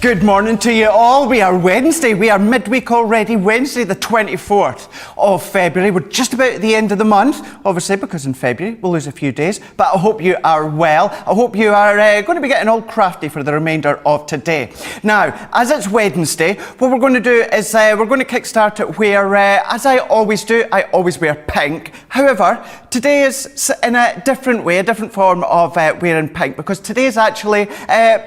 Good morning to you all. We are Wednesday. We are midweek already. Wednesday the 24th of February. We're just about at the end of the month, obviously, because in February we'll lose a few days. But I hope you are well. I hope you are going to be getting all crafty for the remainder of today. Now, as it's Wednesday, what we're going to do is we're going to kickstart it where, as I always do, I always wear pink. However, today is in a different way, a different form of wearing pink, because today is actually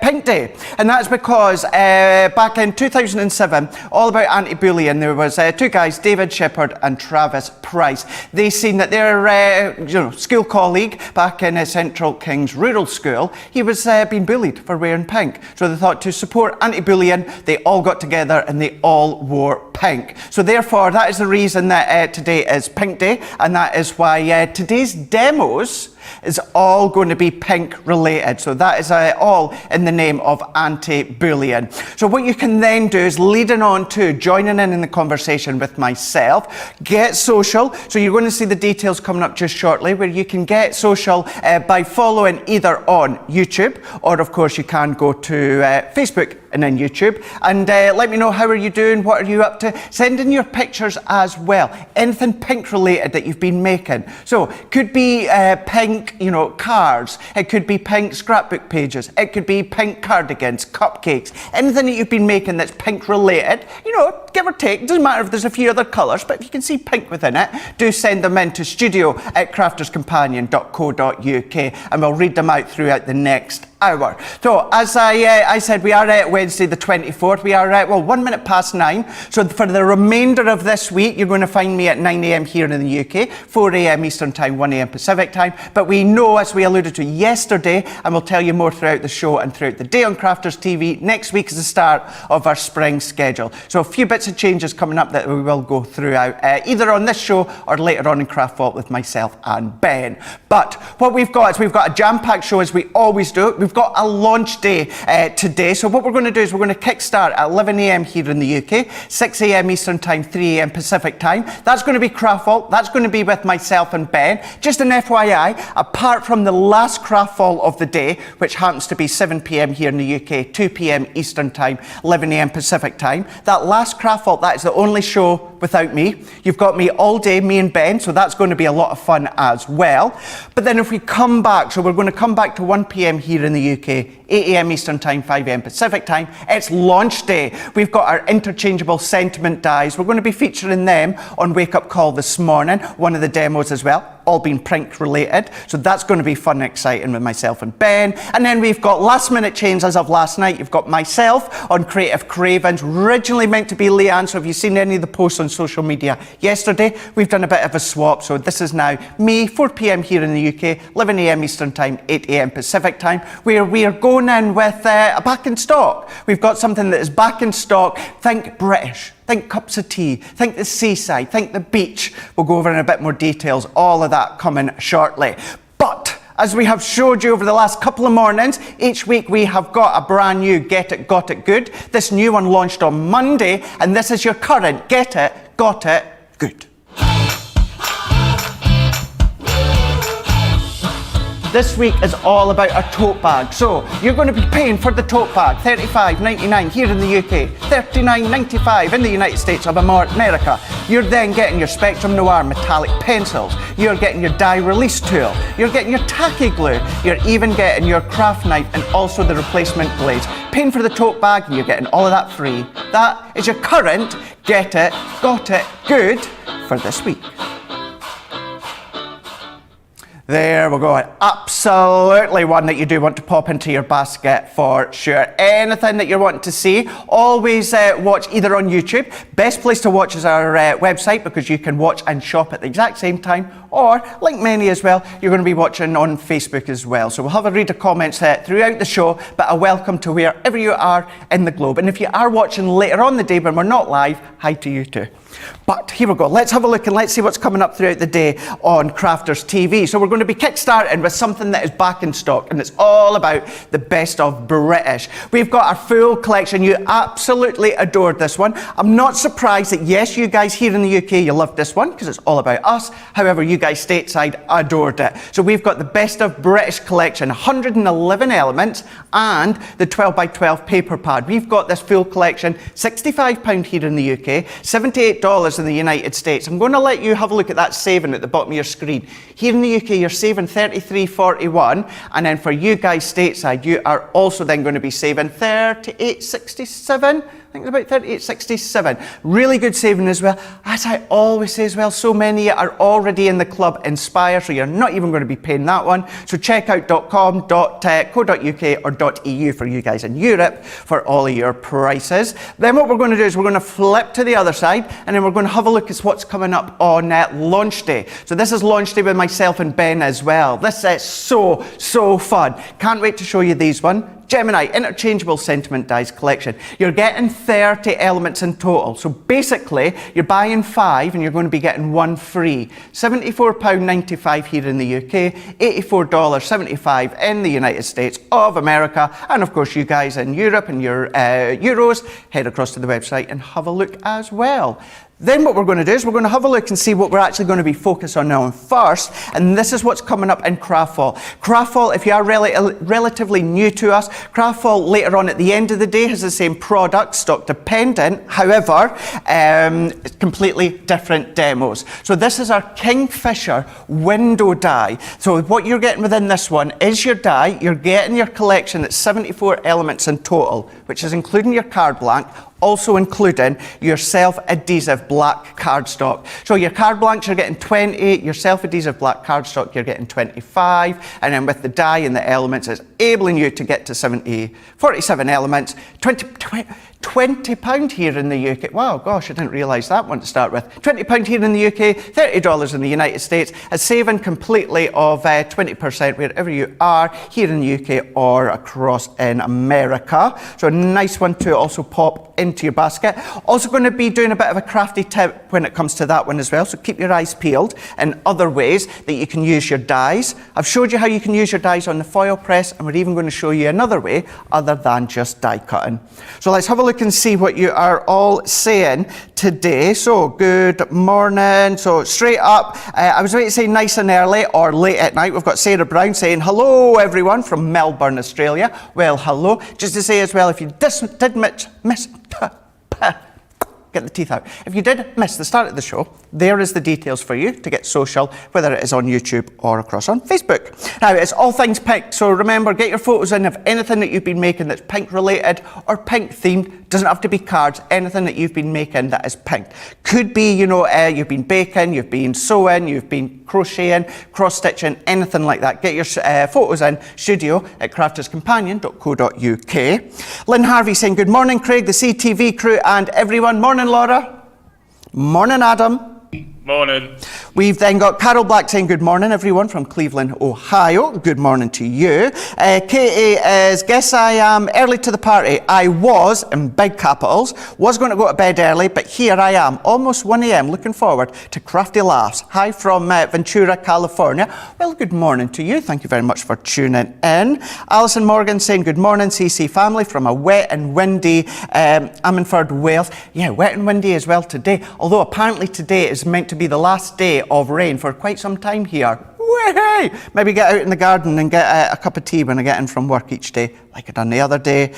Pink Day. And that's because back in 2007, all about anti-bullying, there was two guys, David Shepherd and Travis Price. They seen that their school colleague back in Central Kings Rural School, he was being bullied for wearing pink. So they thought to support anti-bullying, they all got together and they all wore pink. So therefore, that is the reason that today is Pink Day, and that is why today's demos is all going to be pink related. So that is all in the name of anti-bullying. So what you can then do is leading on to joining in the conversation with myself, get social. So you're going to see the details coming up just shortly, where you can get social by following either on YouTube, or of course you can go to Facebook and then YouTube, and let me know how are you doing, what are you up to. Send in your pictures as well, anything pink related that you've been making. So could be pink cards, it could be pink scrapbook pages, it could be pink cardigans, cupcakes, anything that you've been making that's pink related, give or take. It doesn't matter if there's a few other colours, but if you can see pink within it, do send them in to studio@crafterscompanion.co.uk, and we'll read them out throughout the next hour. So as I said, we are at Wednesday the 24th. We are at 1 minute past 9. So for the remainder of this week, you're going to find me at 9 a.m. here in the UK, 4 a.m. Eastern Time, 1 a.m. Pacific Time. But we know, as we alluded to yesterday, and we'll tell you more throughout the show and throughout the day on Crafters TV, next week is the start of our spring schedule. So a few bits of changes coming up that we will go throughout, either on this show or later on in Craft Vault with myself and Ben. But what we've got is we've got a jam-packed show, as we always do. We've got a launch day today. So what we're going to do is we're going to kickstart at 11 a.m. here in the UK, 6 a.m. Eastern Time, 3 a.m. Pacific Time. That's going to be Craft Vault. That's going to be with myself and Ben. Just an FYI, apart from the last Craft Vault of the day, which happens to be 7 p.m. here in the UK, 2 p.m. Eastern Time, 11 a.m. Pacific Time, that last Craft Vault, that is the only show without me. You've got me all day, me and Ben, so that's going to be a lot of fun as well. But then if we come back, so we're going to come back to 1 p.m. here in the UK, 8 a.m. Eastern Time, 5 a.m. Pacific Time. It's launch day. We've got our interchangeable sentiment dies. We're going to be featuring them on Wake Up Call this morning, one of the demos as well, all being pink related. So that's going to be fun and exciting with myself and Ben. And then we've got last minute change as of last night. You've got myself on Creative Cravens, originally meant to be Leanne. So if you've seen any of the posts on social media yesterday, we've done a bit of a swap. So this is now me, 4 p.m. here in the UK, 11 a.m. Eastern Time, 8 a.m. Pacific Time, where we are going in with a back in stock. We've got something that is back in stock. Think British. Think cups of tea, think the seaside, think the beach. We'll go over in a bit more details, all of that coming shortly. But as we have showed you over the last couple of mornings, each week we have got a brand new Get It, Got It Good. This new one launched on Monday, and this is your current Get It, Got It Good. This week is all about a tote bag. So you're going to be paying for the tote bag, $35.99 here in the UK, $39.95 in the United States of America. You're then getting your Spectrum Noir metallic pencils. You're getting your die release tool. You're getting your tacky glue. You're even getting your craft knife and also the replacement blades. Paying for the tote bag, and you're getting all of that free. That is your current Get It, Got It Good for this week. There we go. Absolutely one that you do want to pop into your basket for sure. Anything that you're wanting to see, always watch either on YouTube. Best place to watch is our website, because you can watch and shop at the exact same time, or, like many as well, you're going to be watching on Facebook as well. So we'll have a read of comments throughout the show, but a welcome to wherever you are in the globe. And if you are watching later on the day when we're not live, hi to you too. But here we go. Let's have a look and let's see what's coming up throughout the day on Crafters TV. So we're going to be kickstarting with something that is back in stock, and it's all about the best of British. We've got our full collection. You absolutely adored this one. I'm not surprised that, yes, you guys here in the UK, you loved this one because it's all about us. However, you guys stateside adored it. So we've got the best of British collection, 111 elements, and the 12 by 12 paper pad. We've got this full collection, £65 here in the UK, $78 in the United States. I'm going to let you have a look at that saving at the bottom of your screen. Here in the UK, you're saving $33.41, and then for you guys stateside, you are also then going to be saving $38.67. I think it's about $38.67. Really good saving as well. As I always say as well, so many are already in the club Inspire, so you're not even going to be paying that one. So check out .com.co.uk or .eu for you guys in Europe for all of your prices. Then what we're going to do is we're going to flip to the other side, and then we're going to have a look at what's coming up on launch day. So this is launch day with myself and Ben as well. This is so fun. Can't wait to show you these one. Gemini Interchangeable Sentiment Dies Collection. You're getting 30 elements in total. So basically, you're buying 5 and you're going to be getting 1 free. £74.95 here in the UK, $84.75 in the United States of America. And of course, you guys in Europe and your euros, head across to the website and have a look as well. Then what we're going to do is we're going to have a look and see what we're actually going to be focused on now first, and this is what's coming up in Craftfall. Craftfall, if you are relatively new to us, Craftfall later on at the end of the day has the same product, stock dependent, however, completely different demos. So this is our Kingfisher window die. So what you're getting within this one is your die, you're getting your collection that's 74 elements in total, which is including your card blank, also including your self-adhesive black cardstock. So your card blanks, you're getting 20, your self-adhesive black cardstock, you're getting 25, and then with the die and the elements, it's enabling you to get to 47 elements, £20 here in the UK. Wow, gosh, I didn't realise that one to start with. £20 here in the UK, $30 in the United States, a saving completely of 20% wherever you are, here in the UK or across in America. So a nice one to also pop into your basket. Also going to be doing a bit of a crafty tip when it comes to that one as well, so keep your eyes peeled in other ways that you can use your dies. I've showed you how you can use your dies on the foil press, and we're even going to show you another way other than just die cutting. So let's have a look and see what you are all saying today. So good morning. So straight up, I was about to say nice and early or late at night. We've got Sarah Brown saying hello everyone from Melbourne, Australia. Well, hello. Just to say as well, if you did miss get the teeth out. If you did miss the start of the show, there is the details for you to get social, whether it is on YouTube or across on Facebook. Now, it's all things pink, so remember, get your photos in of anything that you've been making that's pink related or pink themed. Doesn't have to be cards, anything that you've been making that is pink. Could be, you know, you've been baking, you've been sewing, you've been crocheting, cross-stitching, anything like that. Get your photos in, studio at crafterscompanion.co.uk. Lynn Harvey saying, good morning, Craig, the CTV crew and everyone. Morning, Laura. Morning, Adam. Morning. We've then got Carol Black saying good morning everyone from Cleveland, Ohio. Good morning to you. Katie is, guess I am early to the party. I was, in big capitals, was going to go to bed early, but here I am, almost 1 a.m, looking forward to crafty laughs. Hi from Ventura, California. Well, good morning to you. Thank you very much for tuning in. Alison Morgan saying good morning, CC family, from a wet and windy Ammanford, Wales. Yeah, wet and windy as well today, although apparently today is meant to be the last day of rain for quite some time here. Way! Maybe get out in the garden and get a cup of tea when I get in from work each day, like I done the other day.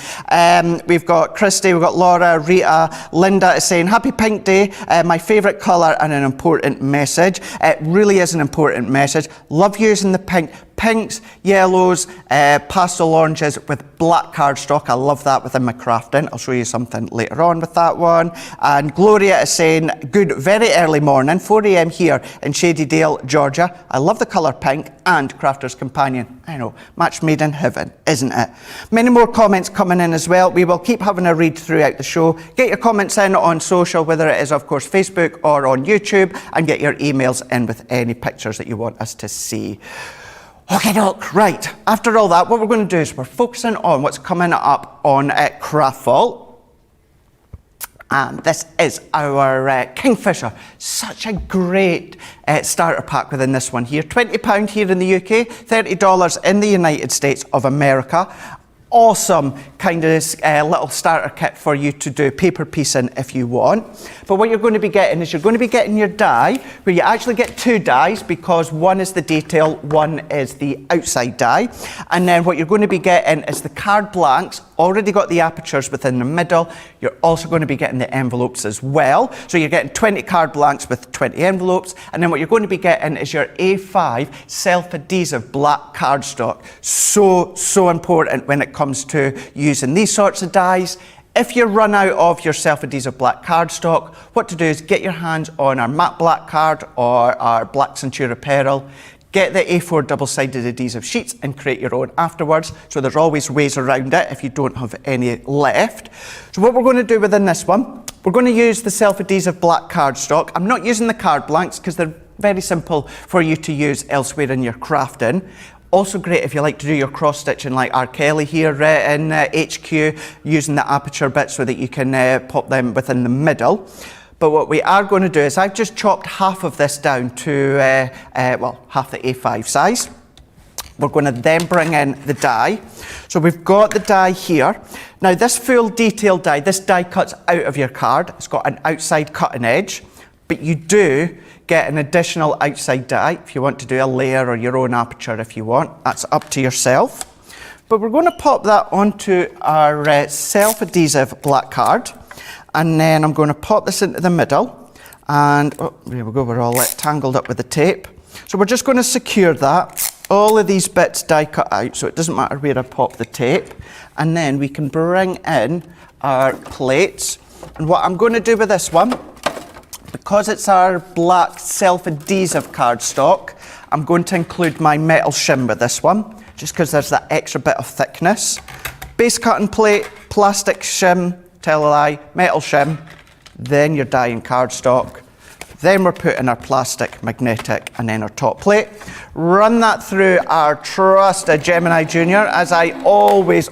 We've got Christy, we've got Laura, Rita, Linda is saying, happy Pink Day, my favourite colour and an important message. It really is an important message. Love using the pink. Pinks, yellows, pastel oranges with black cardstock. I love that within my crafting. I'll show you something later on with that one. And Gloria is saying, good, very early morning, 4 a.m. here in Shadydale, Georgia. I love the colour pink and Crafter's Companion. I know, match made in heaven, isn't it? Many more comments coming in as well. We will keep having a read throughout the show. Get your comments in on social, whether it is, of course, Facebook or on YouTube, and get your emails in with any pictures that you want us to see. Okay, doc, right. After all that, what we're going to do is we're focusing on what's coming up on Craftfall. And this is our Kingfisher. Such a great starter pack within this one here. £20 here in the UK, $30 in the United States of America. Awesome kind of little starter kit for you to do paper piecing if you want. But what you're going to be getting is you're going to be getting your die, where you actually get two dies because one is the detail, one is the outside die. And then what you're going to be getting is the card blanks, already got the apertures within the middle. You're also going to be getting the envelopes as well. So you're getting 20 card blanks with 20 envelopes. And then what you're going to be getting is your A5 self-adhesive black cardstock. So important when it comes to using these sorts of dies. If you run out of your self-adhesive black cardstock, what to do is get your hands on our matte black card or our Black Centura Peril. Get the A4 double-sided adhesive sheets and create your own afterwards. So there's always ways around it if you don't have any left. So what we're going to do within this one, we're going to use the self-adhesive black cardstock. I'm not using the card blanks because they're very simple for you to use elsewhere in your crafting. Also great if you like to do your cross stitching like R. Kelly here in HQ, using the aperture bit so that you can pop them within the middle. But what we are going to do is I've just chopped half of this down to, well, half the A5 size. We're going to then bring in the die. So we've got the die here. Now this full detail die, this die cuts out of your card. It's got an outside cutting edge, but you do get an additional outside die if you want to do a layer or your own aperture if you want. That's up to yourself. But we're going to pop that onto our self-adhesive black card. And then I'm going to pop this into the middle. And oh, there we go, we're all tangled up with the tape. So we're just going to secure that. All of these bits die cut out, so it doesn't matter where I pop the tape. And then we can bring in our plates. And what I'm going to do with this one, because it's our black self-adhesive cardstock, I'm going to include my metal shim with this one, just because there's that extra bit of thickness. Base cutting plate, plastic shim, tell a lie, metal shim, then your die and cardstock. Then we're putting our plastic, magnetic, and then our top plate. Run that through our trusted Gemini Junior, as I always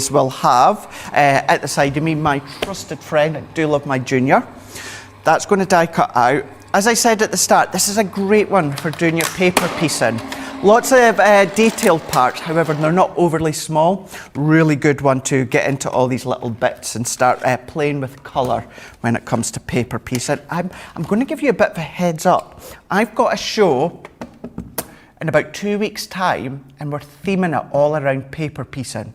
will have at the side of me, my trusted friend. I do love my Junior. That's going to die cut out. As I said at the start, this is a great one for doing your paper piecing. Lots of detailed parts, however, they're not overly small. Really good one to get into all these little bits and start playing with colour when it comes to paper piecing. I'm going to give you a bit of a heads up. I've got a show in about 2 weeks' time, and we're theming it all around paper piecing.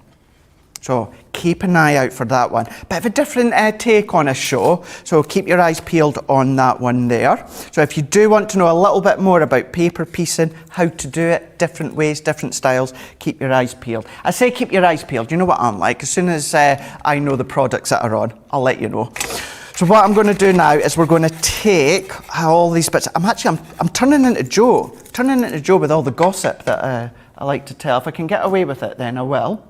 So keep an eye out for that one. Bit of a different take on a show, so keep your eyes peeled on that one there. So if you do want to know a little bit more about paper piecing, how to do it, different ways, different styles, keep your eyes peeled. I say keep your eyes peeled, you know what I'm like. As soon as I know the products that are on, I'll let you know. So what I'm going to do now is we're going to take all these bits. I'm turning into Joe with all the gossip that I like to tell. If I can get away with it, then I will.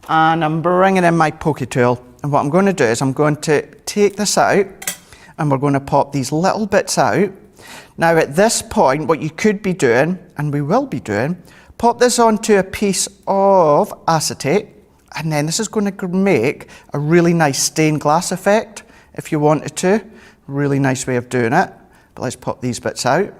And I'm bringing in my pokey tool, and what I'm going to do is I'm going to take this out and we're going to pop these little bits out. Now at this point, what you could be doing, and we will be doing, pop this onto a piece of acetate, and then this is going to make a really nice stained glass effect if you wanted to. Really nice way of doing it. But let's pop these bits out.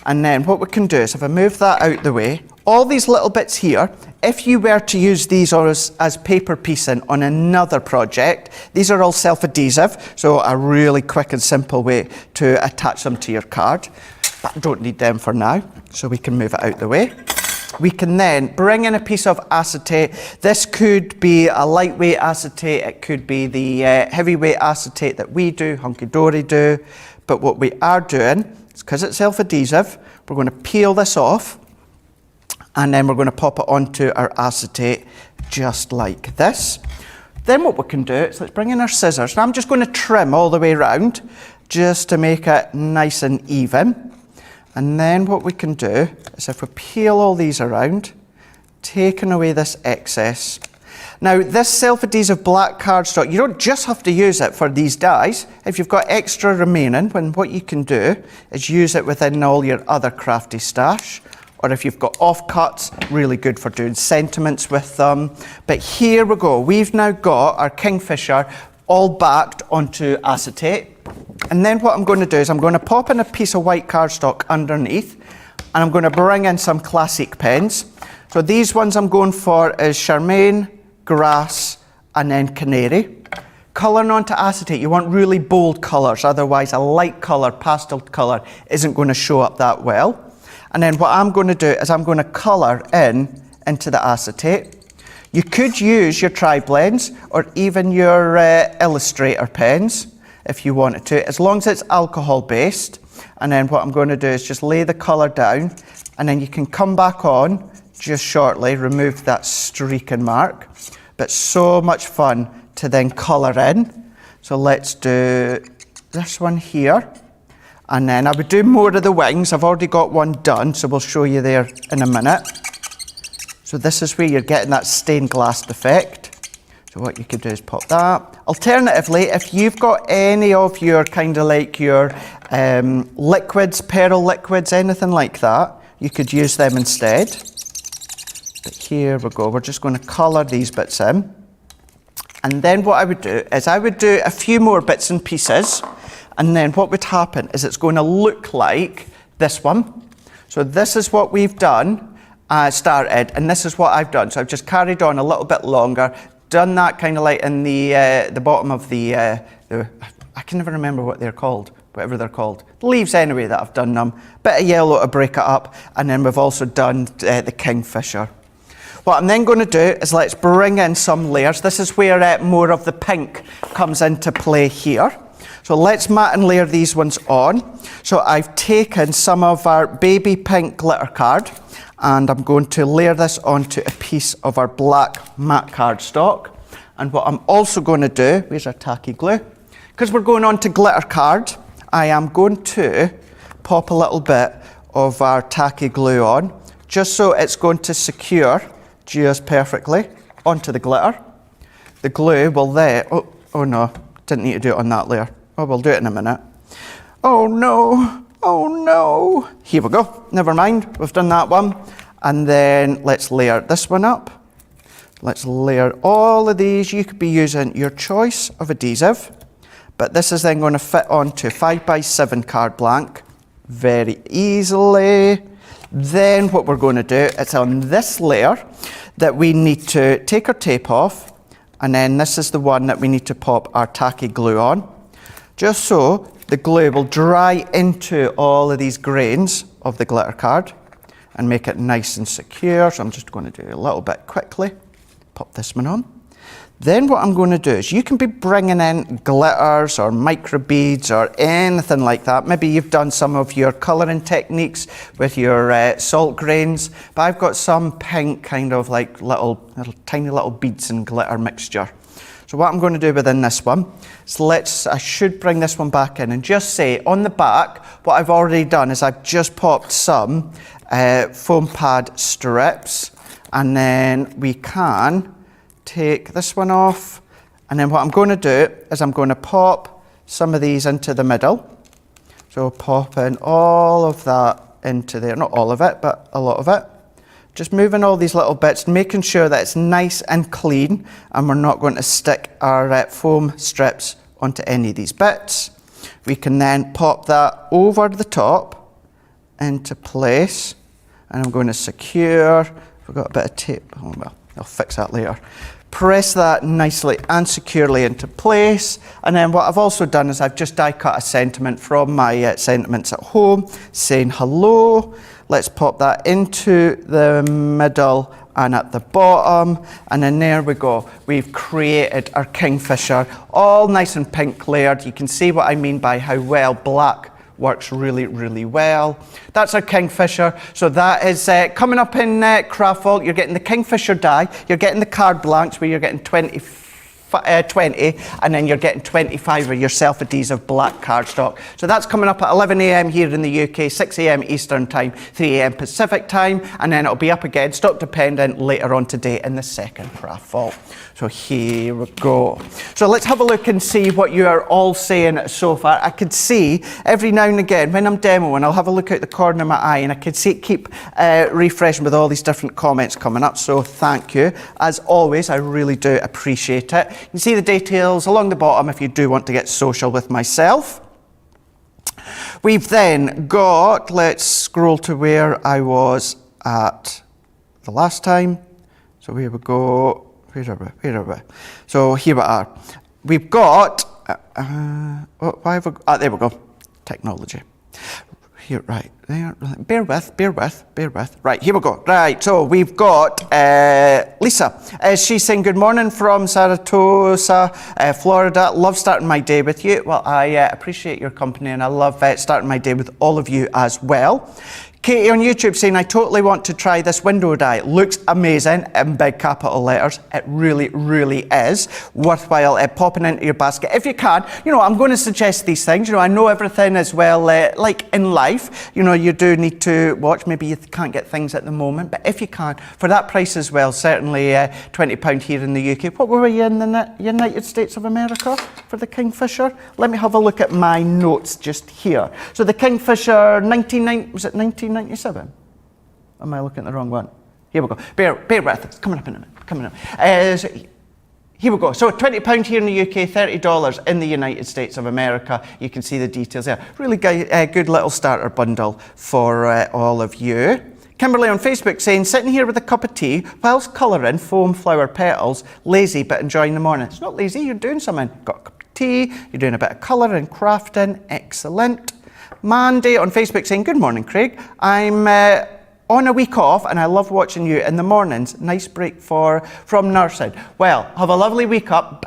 And then what we can do is if I move that out the way, all these little bits here, if you were to use these as paper piecing on another project, these are all self-adhesive, so a really quick and simple way to attach them to your card. But I don't need them for now, so we can move it out the way. We can then bring in a piece of acetate. This could be a lightweight acetate, it could be the heavyweight acetate that we do, Hunky Dory do. But what we are doing, because it's self-adhesive, we're going to peel this off, and then we're going to pop it onto our acetate just like this. Then what we can do is let's bring in our scissors. Now I'm just going to trim all the way around just to make it nice and even. And then what we can do is if we peel all these around, taking away this excess. Now this self-adhesive black cardstock, you don't just have to use it for these dies. If you've got extra remaining, what you can do is use it within all your other crafty stash. Or if you've got offcuts, really good for doing sentiments with them. But here we go. We've now got our Kingfisher all backed onto acetate. And then what I'm going to do is I'm going to pop in a piece of white cardstock underneath, and I'm going to bring in some classic pens. So these ones I'm going for is Charmaine, Grass, and then Canary. Colouring onto acetate, you want really bold colours, otherwise a light colour, pastel colour, isn't going to show up that well. And then what I'm going to do is I'm going to colour into the acetate. You could use your tri-blends or even your Illustrator pens if you wanted to, as long as it's alcohol based. And then what I'm going to do is just lay the colour down, and then you can come back on just shortly, remove that streaking mark. But so much fun to then colour in. So let's do this one here. And then I would do more of the wings. I've already got one done, so we'll show you there in a minute. So this is where you're getting that stained glass effect. So what you could do is pop that. Alternatively, if you've got any of your kind of like your liquids, pearl liquids, anything like that, you could use them instead. But here we go, we're just going to colour these bits in. And then what I would do is I would do a few more bits and pieces, and then what would happen is it's going to look like this one. So this is what we've done, started, and this is what I've done. So I've just carried on a little bit longer, done that kind of like in the bottom of the I can never remember what they're called, whatever they're called. The leaves anyway that I've done them. Bit of yellow to break it up, and then we've also done the kingfisher. What I'm then going to do is let's bring in some layers. This is where more of the pink comes into play here. So let's mat and layer these ones on. So I've taken some of our baby pink glitter card, and I'm going to layer this onto a piece of our black matte cardstock. And what I'm also going to do, where's our tacky glue? Because we're going on to glitter card, I am going to pop a little bit of our tacky glue on, just so it's going to secure just perfectly onto the glitter. The glue will then, oh no, didn't need to do it on that layer. Oh, we'll do it in a minute. Oh no. Here we go, never mind, we've done that one. And then let's layer this one up. Let's layer all of these. You could be using your choice of adhesive, but this is then going to fit onto 5x7 card blank very easily. Then what we're going to do, it's on this layer that we need to take our tape off, and then this is the one that we need to pop our tacky glue on, just so the glue will dry into all of these grains of the glitter card and make it nice and secure. So I'm just going to do a little bit quickly, pop this one on. Then what I'm going to do is you can be bringing in glitters or micro beads or anything like that. Maybe you've done some of your colouring techniques with your salt grains, but I've got some pink kind of like little tiny little beads and glitter mixture. So what I'm going to do within this one is I should bring this one back in and just say on the back, what I've already done is I've just popped some foam pad strips, and then we can take this one off, and then what I'm going to do is I'm going to pop some of these into the middle. So pop in all of that into there, not all of it, but a lot of it. Just moving all these little bits, making sure that it's nice and clean, and we're not going to stick our foam strips onto any of these bits. We can then pop that over the top into place, and I'm going to secure. We've got a bit of tape. Oh well, I'll fix that later. Press that nicely and securely into place. And then what I've also done is I've just die cut a sentiment from my sentiments at home saying hello. Let's pop that into the middle and at the bottom. And then there we go. We've created our kingfisher, all nice and pink layered. You can see what I mean by how well black works really, really well. That's our kingfisher. So that is coming up in Craft Vault. You're getting the kingfisher die, you're getting the card blanks where you're getting 20, and then you're getting 25 of your self-adhesive black cardstock. So that's coming up at 11 a.m. here in the UK, 6 a.m. Eastern time, 3 a.m. Pacific time, and then it'll be up again, stock dependent, later on today in the second Craft Vault. So here we go. So let's have a look and see what you are all saying so far. I could see every now and again when I'm demoing, I'll have a look out the corner of my eye and I could see it keep refreshing with all these different comments coming up. So thank you. As always, I really do appreciate it. You can see the details along the bottom if you do want to get social with myself. We've then got, let's scroll to where I was at the last time. So here we go. Where are we? So here we are. We've got, why have we, there we go. Technology. Here, right, there, bear with. Right, here we go. Right, so we've got Lisa. She's saying, good morning from Saratoga, Florida. Love starting my day with you. Well, I appreciate your company and I love starting my day with all of you as well. Katie on YouTube saying, I totally want to try this window dye. Looks amazing in big capital letters. It really, really is worthwhile popping into your basket. If you can, you know, I'm going to suggest these things. You know, I know everything as well, like in life, you know, you do need to watch. Maybe you can't get things at the moment, but if you can, for that price as well, certainly £20 here in the UK. What were you in the United States of America for the Kingfisher? Let me have a look at my notes just here. So the Kingfisher, was it 1997? Am I looking at the wrong one? Here we go. Bear with. It's coming up in a minute. So here we go. So £20 here in the UK, $30 in the United States of America. You can see the details there. Really good little starter bundle for all of you. Kimberly on Facebook saying, sitting here with a cup of tea whilst colouring foam flower petals, lazy but enjoying the morning. It's not lazy, you're doing something. Got a cup of tea, you're doing a bit of colouring, crafting, excellent. Mandy on Facebook saying, good morning, Craig. I'm on a week off and I love watching you in the mornings. Nice break from nursing. Well, have a lovely week off.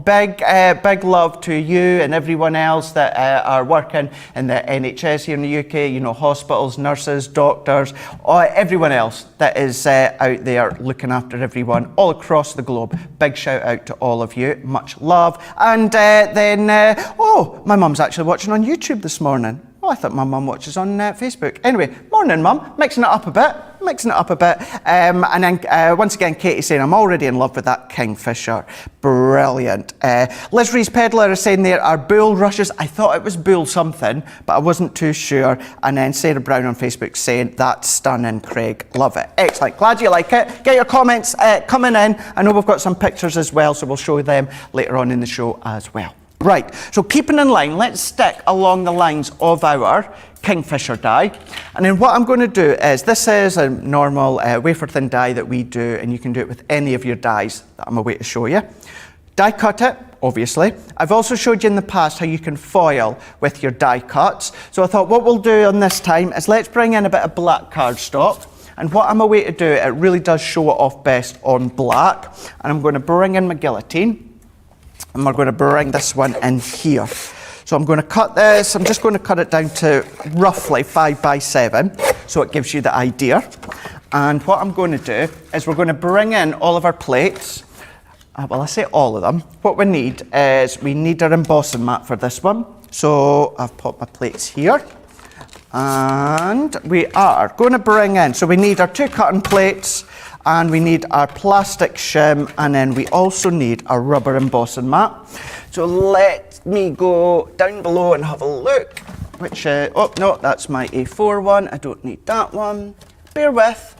Big love to you and everyone else that are working in the NHS here in the UK, you know, hospitals, nurses, doctors, everyone else that is out there looking after everyone all across the globe. Big shout out to all of you. Much love. And then, my mum's actually watching on YouTube this morning. Oh, I thought my mum watches on Facebook. Anyway, morning, mum. Mixing it up a bit. And then once again, Katie saying, I'm already in love with that Kingfisher. Brilliant. Liz Rees Pedler is saying there are bull rushes. I thought it was bull something, but I wasn't too sure. And then Sarah Brown on Facebook saying, that's stunning, Craig. Love it. Excellent. Glad you like it. Get your comments coming in. I know we've got some pictures as well, so we'll show them later on in the show as well. Right, so keeping in line, let's stick along the lines of our Kingfisher dye. And then what I'm going to do is, this is a normal wafer thin dye that we do, and you can do it with any of your dyes that I'm away to show you. Die cut it, obviously. I've also showed you in the past how you can foil with your die cuts. So I thought what we'll do on this time is let's bring in a bit of black cardstock. And what I'm away to do, it really does show it off best on black. And I'm going to bring in my guillotine. And we're going to bring this one in here. So I'm going to cut this. I'm just going to cut it down to roughly 5 by 7, so it gives you the idea. And what I'm going to do is we're going to bring in all of our plates. Well, I say all of them. What we need is we need our embossing mat for this one. So I've put my plates here. And we are going to bring in, so we need our 2 cutting plates, and we need our plastic shim, and then we also need a rubber embossing mat. So let me go down below and have a look. Which, oh no, that's my A4 one. I don't need that one. Bear with.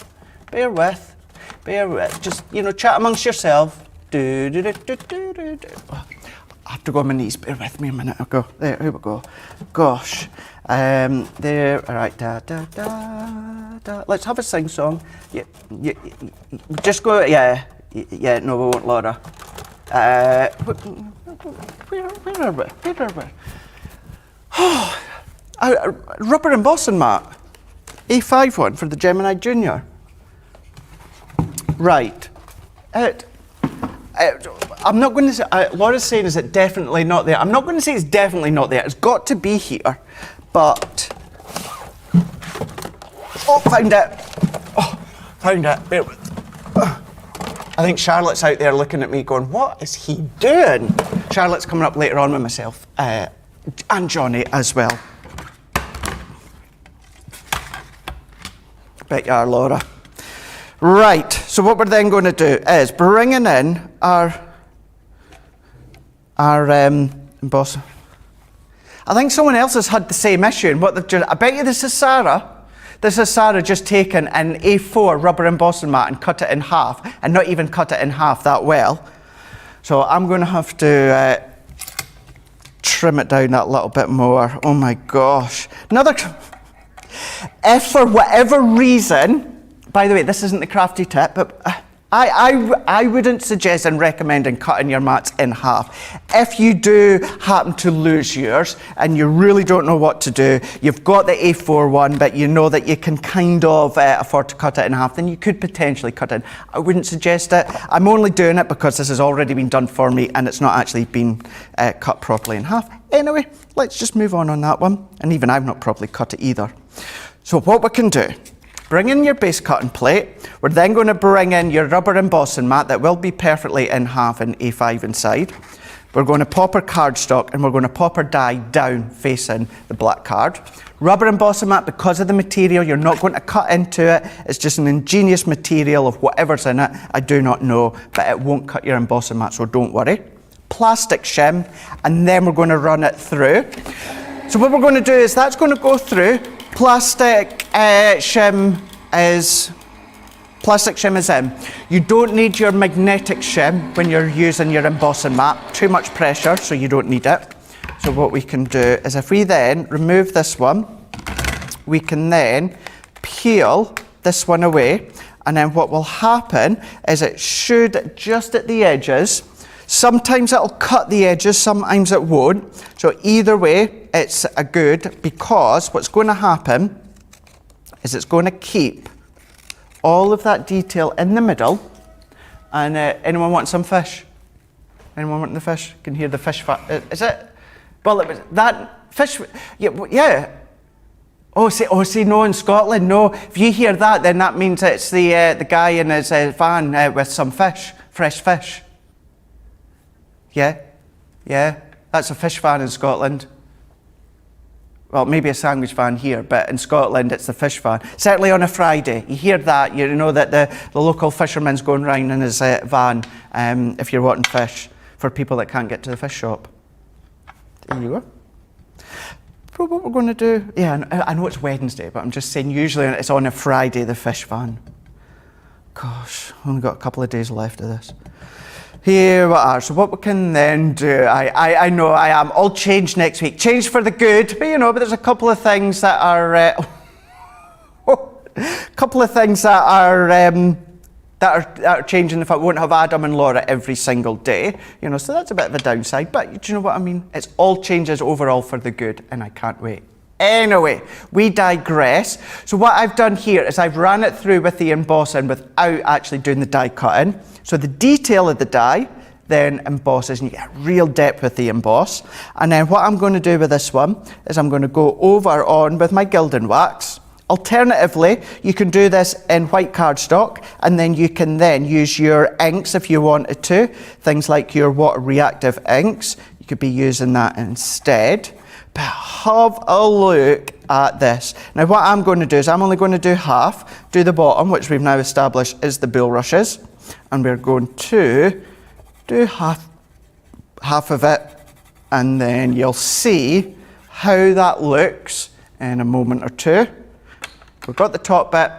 Just, you know, chat amongst yourself. I have to go on my knees. Bear with me a minute. I'll go. There, here we go. Gosh. There, all right, let's have a sing song. Just go, no, we won't, Laura. Where are we? Oh, a rubber embossing mat. A5 one for the Gemini Junior. Right. I'm not going to say, Laura's saying, is it definitely not there? I'm not going to say it's definitely not there. It's got to be here. But, found it. Bear with. I think Charlotte's out there looking at me going, what is he doing? Charlotte's coming up later on with myself and Johnny as well. Bet you are, Laura. Right, so what we're then going to do is bringing in our embossing. I think someone else has had the same issue, and I bet you this is Sarah. This is Sarah just taken an A4 rubber embossing mat and cut it in half, and not even cut it in half that well. So I'm going to have to trim it down that little bit more. Oh my gosh. If for whatever reason, by the way, this isn't the crafty tip, but I wouldn't suggest and recommend cutting your mats in half. If you do happen to lose yours and you really don't know what to do, you've got the A4 one, but you know that you can kind of afford to cut it in half, then you could potentially cut it in. I wouldn't suggest it. I'm only doing it because this has already been done for me and it's not actually been cut properly in half. Anyway, let's just move on that one. And even I've not properly cut it either. So what we can do, bring in your base cutting plate. We're then going to bring in your rubber embossing mat that will be perfectly in half in A5 inside. We're going to pop our cardstock and we're going to pop our die down facing the black card. Rubber embossing mat, because of the material, you're not going to cut into it. It's just an ingenious material of whatever's in it. I do not know, but it won't cut your embossing mat, so don't worry. Plastic shim, and then we're going to run it through. So what we're going to do is that's going to go through. Plastic shim is in. You don't need your magnetic shim when you're using your embossing mat. Too much pressure, so you don't need it. So what we can do is if we then remove this one, we can then peel this one away, and then what will happen is it should just at the edges. Sometimes it'll cut the edges, sometimes it won't. So either way, it's a good, because what's going to happen is it's going to keep all of that detail in the middle. And anyone want some fish? Anyone want the fish? Can hear the fish is it? Well, it was that fish, yeah. Oh, see, no, in Scotland, no. If you hear that, then that means it's the guy in his van with some fish, fresh fish. Yeah, that's a fish van in Scotland. Well, maybe a sandwich van here, but in Scotland it's the fish van. Certainly on a Friday, you hear that, you know that the local fisherman's going round in his van if you're wanting fish for people that can't get to the fish shop. There you go. But what we're going to do, I know it's Wednesday, but I'm just saying usually it's on a Friday, the fish van. Gosh, only got a couple of days left of this. Here we are. So what we can then do, I know I am all changed next week. Changed for the good, but there's a couple of things that are that are changing. If I won't have Adam and Laura every single day, so that's a bit of a downside. But do you know what I mean? It's all changes overall for the good, and I can't wait. Anyway, we digress. So what I've done here is I've ran it through with the embossing without actually doing the die cutting. So the detail of the die then embosses and you get real depth with the emboss. And then what I'm going to do with this one is I'm going to go over on with my gilding wax. Alternatively, you can do this in white cardstock, and then you can then use your inks if you wanted to. Things like your water reactive inks, you could be using that instead. But have a look at this. Now what I'm going to do is I'm only going to do half, do the bottom, which we've now established is the bulrushes, and we're going to do half of it, and then you'll see how that looks in a moment or two. We've got the top bit,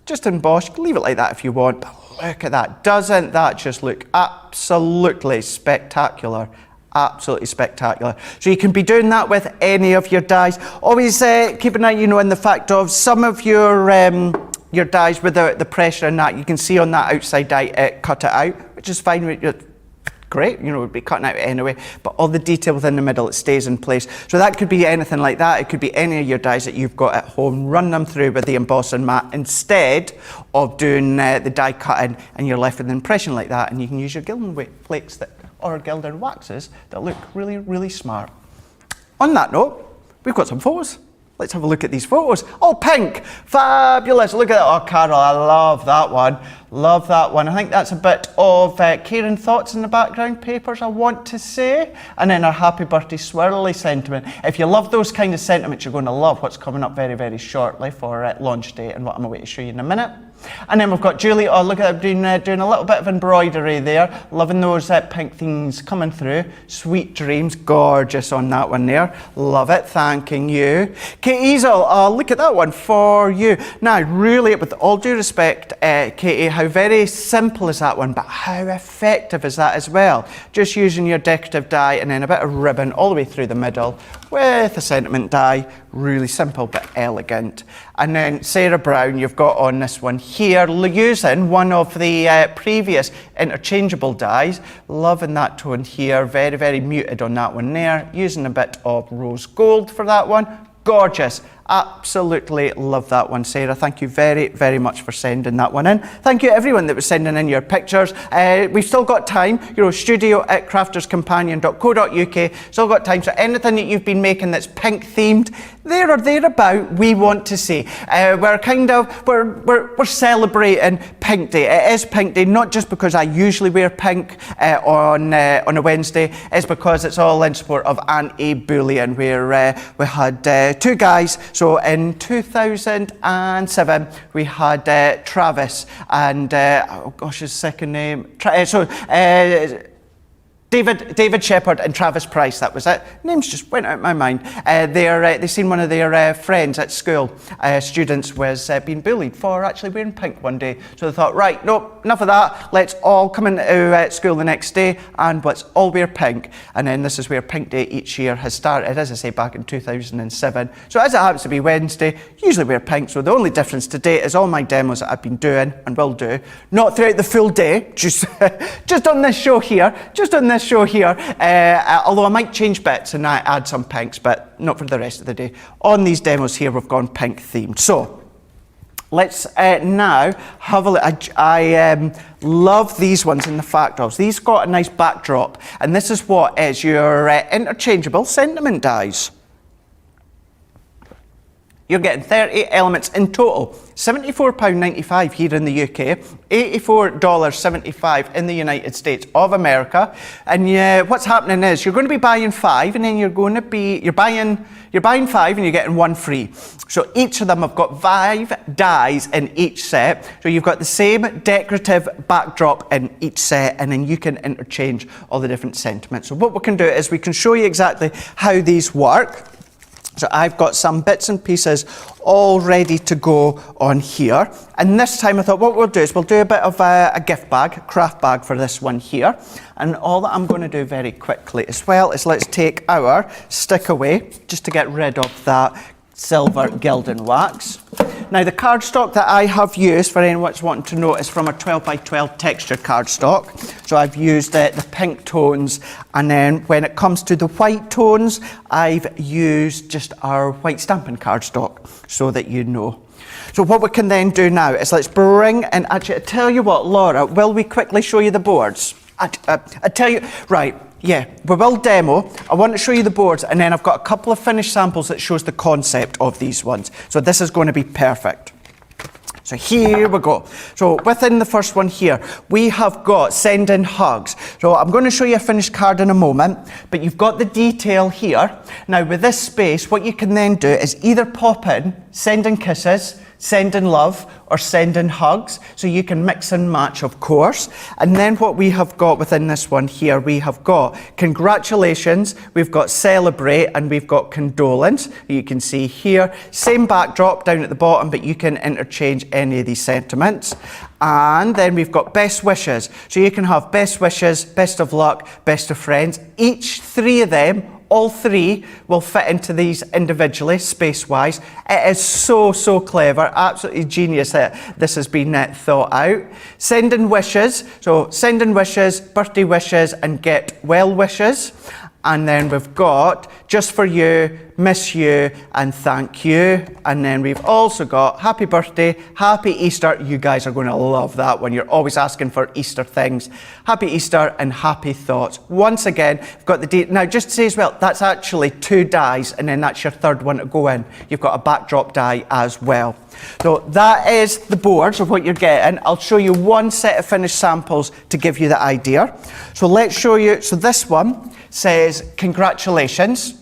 just embossed, leave it like that if you want, but look at that. Doesn't that just look absolutely spectacular? Absolutely spectacular. So you can be doing that with any of your dies. Always keep an eye, in the fact of some of your dies with the pressure and that, you can see on that outside die, cut it out, which is fine. Great, we'd be cutting out anyway, but all the detail within the middle, it stays in place. So that could be anything like that. It could be any of your dies that you've got at home. Run them through with the embossing mat instead of doing the die cutting, and you're left with an impression like that, and you can use your gilding plates or gilded waxes that look really, really smart. On that note, we've got some photos. Let's have a look at these photos. Oh, pink, fabulous. Look at that. Oh, Carol, I love that one. Love that one. I think that's a bit of Karen thoughts in the background papers, I want to say. And then our happy birthday swirly sentiment. If you love those kind of sentiments, you're going to love what's coming up very, very shortly for launch day and what I'm away to show you in a minute. And then we've got Julie. Oh, look at her doing a little bit of embroidery there. Loving those pink themes coming through. Sweet dreams. Gorgeous on that one there. Love it. Thanking you. Katie Easel. Oh, look at that one for you. Now, really, with all due respect, Katie, how very simple is that one, but how effective is that as well? Just using your decorative die and then a bit of ribbon all the way through the middle with a sentiment die. Really simple but elegant. And then Sarah Brown, you've got on this one here, using one of the previous interchangeable dies. Loving that tone here, very, very muted on that one there. Using a bit of rose gold for that one. Gorgeous. Absolutely love that one, Sarah. Thank you very, very much for sending that one in. Thank you everyone that was sending in your pictures. We've still got time. studio@crafterscompanion.co.uk. Still got time. So anything that you've been making that's pink themed, there or thereabout, we want to see. We're celebrating Pink Day. It is Pink Day, not just because I usually wear pink on a Wednesday. It's because it's all in support of anti-bullying, where we had two guys. So in 2007, we had Travis and, oh gosh, his second name, David Shepherd and Travis Price, that was it. Names just went out of my mind. They seen one of their friends at school, students, was being bullied for actually wearing pink one day. So they thought, right, nope, enough of that. Let's all come into school the next day and let's all wear pink. And then this is where Pink Day each year has started, as I say, back in 2007. So as it happens to be Wednesday, usually wear pink. So the only difference today is all my demos that I've been doing and will do, not throughout the full day, just on this show here, although I might change bits and I add some pinks, but not for the rest of the day. On these demos here, we've gone pink themed. So let's now have a look. I love these ones in the Factors. These got a nice backdrop, and this is what is your interchangeable sentiment dies. You're getting 38 elements in total. £74.95 here in the UK, $84.75 in the United States of America. And what's happening is you're going to be buying 5, and then you're buying 5 and you're getting 1 free. So each of them have got 5 dies in each set. So you've got the same decorative backdrop in each set, and then you can interchange all the different sentiments. So what we can do is we can show you exactly how these work. So I've got some bits and pieces all ready to go on here. And this time I thought what we'll do is we'll do a bit of a gift bag, a craft bag for this one here. And all that I'm going to do very quickly as well is let's take our stick away just to get rid of that silver gilding wax. Now the cardstock that I have used, for anyone that's wanting to know, is from a 12 by 12 texture cardstock. So I've used the pink tones, and then when it comes to the white tones, I've used just our white stamping cardstock, so that you know. So what we can then do now is let's bring in, actually I tell you what, Laura, will we quickly show you the boards? I tell you, right. Yeah, we will demo. I want to show you the boards, and then I've got a couple of finished samples that shows the concept of these ones. So this is going to be perfect. So here we go. So within the first one here, we have got send in hugs. So I'm going to show you a finished card in a moment, but you've got the detail here. Now with this space, what you can then do is either pop in, send in kisses, send in love, or send in hugs. So you can mix and match, of course. And then what we have got within this one here, we have got congratulations, we've got celebrate, and we've got condolence. You can see here, same backdrop down at the bottom, but you can interchange any of these sentiments. And then we've got best wishes. So you can have best wishes, best of luck, best of friends. Each 3 of them, all 3 will fit into these individually, space-wise. It is so, so clever, absolutely genius that this has been thought out. Send in wishes, so send in wishes, birthday wishes, and get well wishes. And then we've got just for you, miss you, and thank you. And then we've also got happy birthday, happy Easter. You guys are going to love that one. You're always asking for Easter things. Happy Easter and happy thoughts. Once again, we've got the date. Now, just to say as well, that's actually 2 dies, and then that's your 3rd one to go in. You've got a backdrop die as well. So that is the boards of what you're getting. I'll show you one set of finished samples to give you the idea. So let's show you. So this one says congratulations.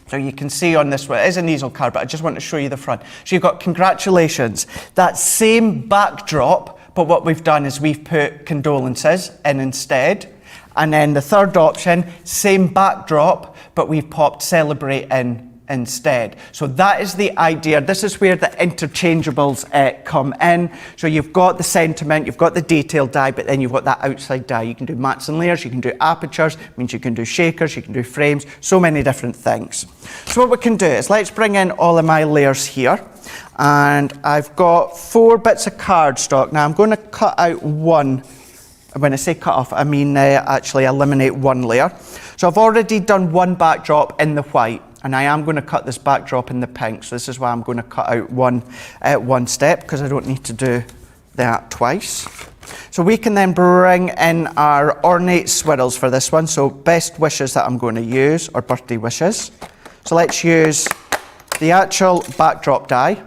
So you can see on this one, it is an easel card, but I just want to show you the front. So you've got congratulations. That same backdrop, but what we've done is we've put condolences in instead. And then the third option, same backdrop, but we've popped celebrate in instead. So that is the idea. This is where the interchangeables come in. So you've got the sentiment, you've got the detail die, but then you've got that outside die. You can do mats and layers, you can do apertures, means you can do shakers, you can do frames, so many different things. So what we can do is let's bring in all of my layers here. And I've got 4 bits of cardstock. Now I'm going to cut out one. When I say cut off, I mean actually eliminate one layer. So I've already done one backdrop in the white, and I am going to cut this backdrop in the pink. So this is why I'm going to cut out one step, because I don't need to do that twice. So we can then bring in our ornate swirls for this one. So best wishes that I'm going to use, or birthday wishes. So let's use the actual backdrop die.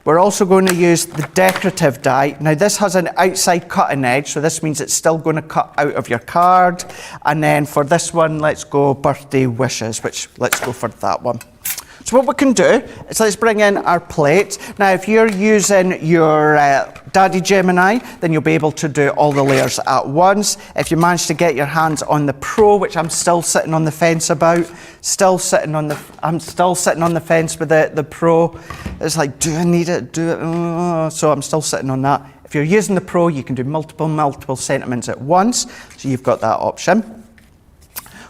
We're also going to use the decorative die. Now this has an outside cutting edge, so this means it's still going to cut out of your card. And then for this one, let's go birthday wishes, which let's go for that one. So what we can do is let's bring in our plate. Now if you're using your Daddy Gemini, then you'll be able to do all the layers at once. If you manage to get your hands on the Pro, which I'm still sitting on the fence about, I'm still sitting on the fence with the Pro. It's like, do I need it? So I'm still sitting on that. If you're using the Pro, you can do multiple sentiments at once. So you've got that option.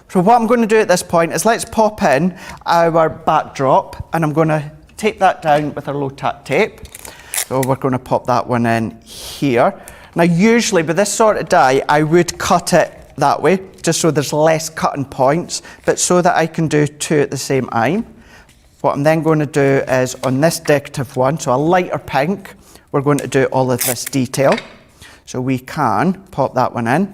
So what I'm going to do at this point is let's pop in our backdrop, and I'm going to tape that down with our low tack tape. So we're going to pop that one in here. Now usually with this sort of die, I would cut it that way, just so there's less cutting points, but so that I can do 2 at the same time. What I'm then going to do is on this decorative one, so a lighter pink, we're going to do all of this detail. So we can pop that one in.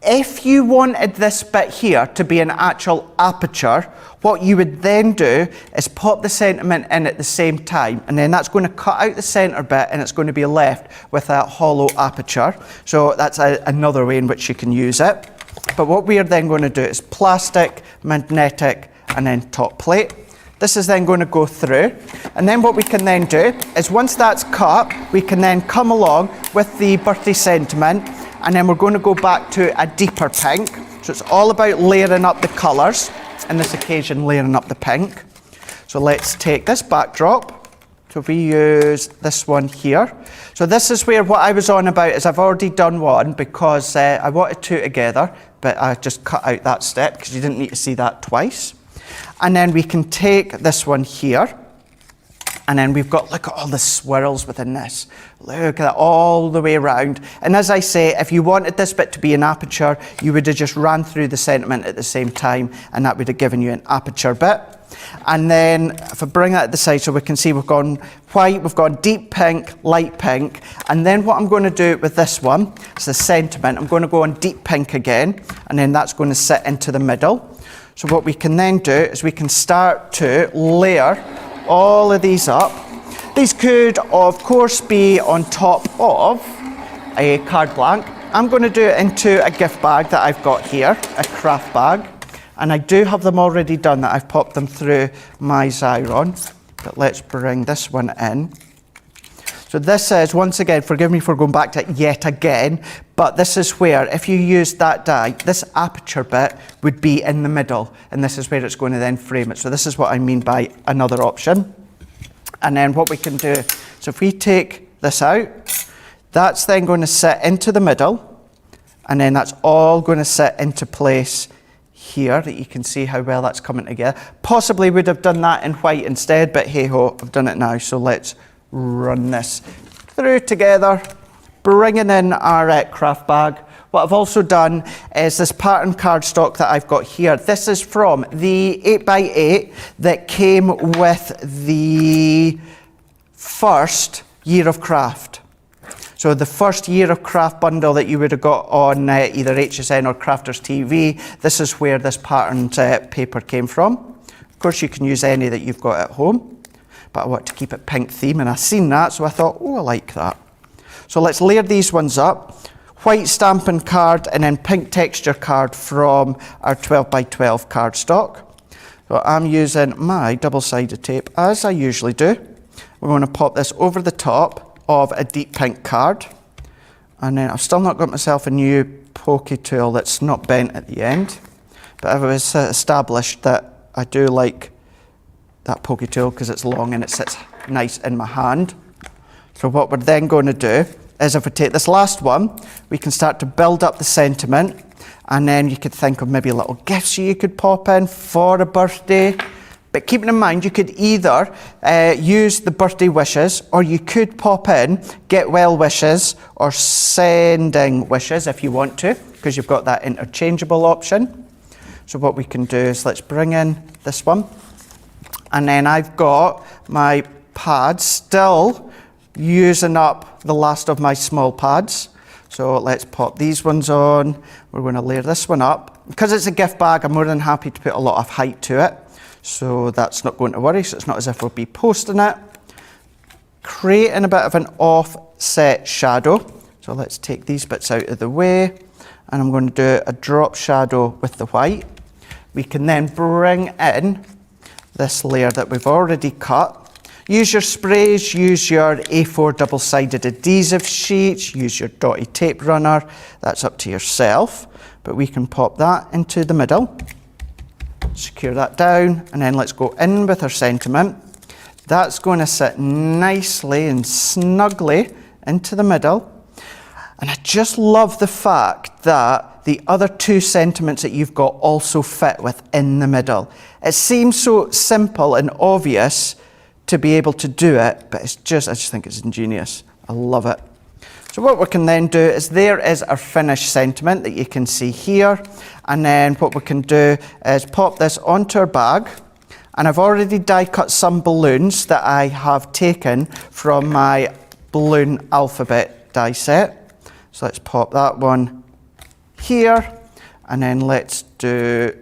If you wanted this bit here to be an actual aperture, what you would then do is pop the sentiment in at the same time, and then that's going to cut out the centre bit, and it's going to be left with a hollow aperture. So that's another way in which you can use it. But what we are then going to do is plastic, magnetic, and then top plate. This is then going to go through, and then what we can then do is once that's cut, we can then come along with the birthday sentiment, and then we're going to go back to a deeper pink. So it's all about layering up the colours, in this occasion layering up the pink. So let's take this backdrop. So if we use this one here. So this is where what I was on about is I've already done one because I wanted 2 together, but I just cut out that step because you didn't need to see that twice. And then we can take this one here, and then we've got, look at all the swirls within this. Look at that all the way around. And as I say, if you wanted this bit to be an aperture, you would have just ran through the sentiment at the same time, and that would have given you an aperture bit. And then if I bring that to the side so we can see we've gone white, we've gone deep pink, light pink. And then what I'm going to do with this one is the sentiment. I'm going to go on deep pink again, and then that's going to sit into the middle. So what we can then do is we can start to layer all of these up. These could of course be on top of a card blank. I'm going to do it into a gift bag that I've got here, a craft bag, and I do have them already done that. I've popped them through my Xyron, but let's bring this one in. So this is, once again, forgive me for going back to it yet again, but this is where, if you use that die, this aperture bit would be in the middle, and this is where it's going to then frame it. So this is what I mean by another option. And then what we can do, so if we take this out, that's then going to sit into the middle, and then that's all going to sit into place here, that you can see how well that's coming together. Possibly would have done that in white instead, but hey ho, I've done it now, so let's run this through together, bringing in our craft bag. What I've also done is this pattern cardstock that I've got here. This is from the 8x8 that came with the first year of craft. So the first year of craft bundle that you would have got on either HSN or Crafters TV, this is where this patterned paper came from. Of course you can use any that you've got at home, but I want to keep it pink theme, and I've seen that, so I thought, oh, I like that. So let's layer these ones up. White stamping card and then pink texture card from our 12x12 cardstock. So So I'm using my double-sided tape, as I usually do. We're going to pop this over the top of a deep pink card. And then I've still not got myself a new pokey tool that's not bent at the end. But I've established that I do like that pokey tool because it's long and it sits nice in my hand. So what we're then going to do is, if we take this last one, we can start to build up the sentiment, and then you could think of maybe little gifts you could pop in for a birthday. But keeping in mind, you could either use the birthday wishes, or you could pop in get well wishes or sending wishes if you want to, because you've got that interchangeable option. So what we can do is, let's bring in this one. And then I've got my pads still using up the last of my small pads. So let's pop these ones on. We're going to layer this one up. Because it's a gift bag, I'm more than happy to put a lot of height to it. So that's not going to worry. So it's not as if we'll be posting it. Creating a bit of an offset shadow. So let's take these bits out of the way. And I'm going to do a drop shadow with the white. We can then bring in this layer that we've already cut. Use your sprays, use your A4 double-sided adhesive sheets, use your dotty tape runner. That's up to yourself. But we can pop that into the middle. Secure that down, and then let's go in with our sentiment. That's going to sit nicely and snugly into the middle. And I just love the fact that the other two sentiments that you've got also fit within the middle. It seems so simple and obvious to be able to do it, but I just think it's ingenious. I love it. So what we can then do is, there is our finished sentiment that you can see here. And then what we can do is pop this onto our bag. And I've already die cut some balloons that I have taken from my balloon alphabet die set. So let's pop that one here. And then let's do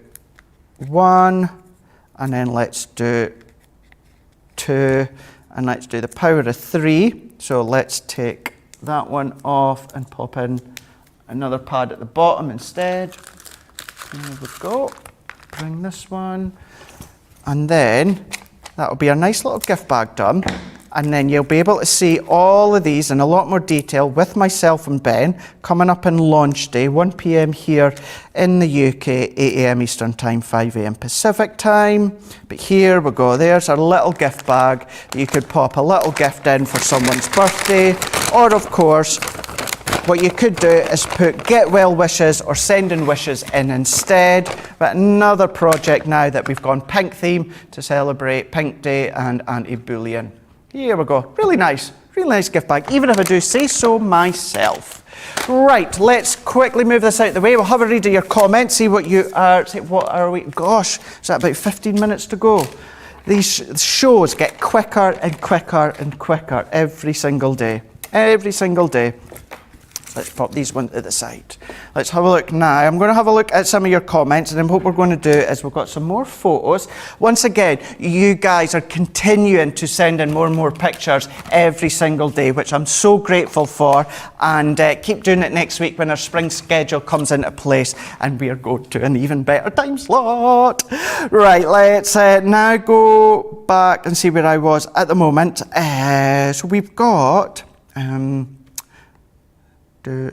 one. And then let's do two. And let's do the power of three. So let's take that one off and pop in another pad at the bottom instead. There we go. Bring this one. And then that'll be a nice little gift bag done. And then you'll be able to see all of these in a lot more detail with myself and Ben coming up in launch day, 1 p.m. here in the UK, 8 a.m. Eastern Time, 5 a.m. Pacific Time. But here we go. There's our little gift bag. You could pop a little gift in for someone's birthday. Or, of course, what you could do is put get well wishes or sending wishes in instead. But another project now that we've gone pink theme to celebrate Pink Day and anti-bullying. Here we go. Really nice gift bag, even if I do say so myself. Right, let's quickly move this out of the way. We'll have a read of your comments, see what you are, what are we, gosh, is that about 15 minutes to go? These shows get quicker and quicker and quicker every single day. Every single day. Let's pop these ones to the side. Let's have a look now. I'm going to have a look at some of your comments, and then what we're going to do is we've got some more photos. Once again, you guys are continuing to send in more and more pictures every single day, which I'm so grateful for. And keep doing it next week when our spring schedule comes into place and we are going to an even better time slot. Right, let's now go back and see where I was at the moment. So we've got...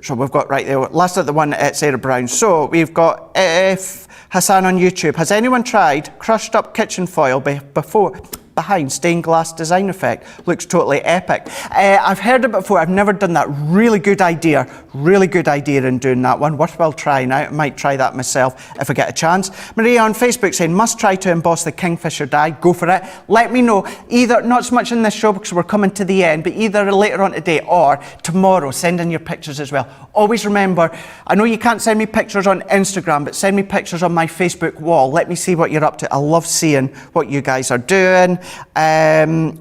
So we've got right there, last of the one at Sarah Brown. So we've got F. Hassan on YouTube. Has anyone tried crushed up kitchen foil behind stained glass design effect? Looks totally epic. I've heard it before. I've never done that. Really good idea in doing that one. Worthwhile trying out. I might try that myself if I get a chance. Maria on Facebook saying, must try to emboss the Kingfisher die. Go for it. Let me know. Either, not so much in this show because we're coming to the end, but either later on today or tomorrow, send in your pictures as well. Always remember, I know you can't send me pictures on Instagram, but send me pictures on my Facebook wall. Let me see what you're up to. I love seeing what you guys are doing.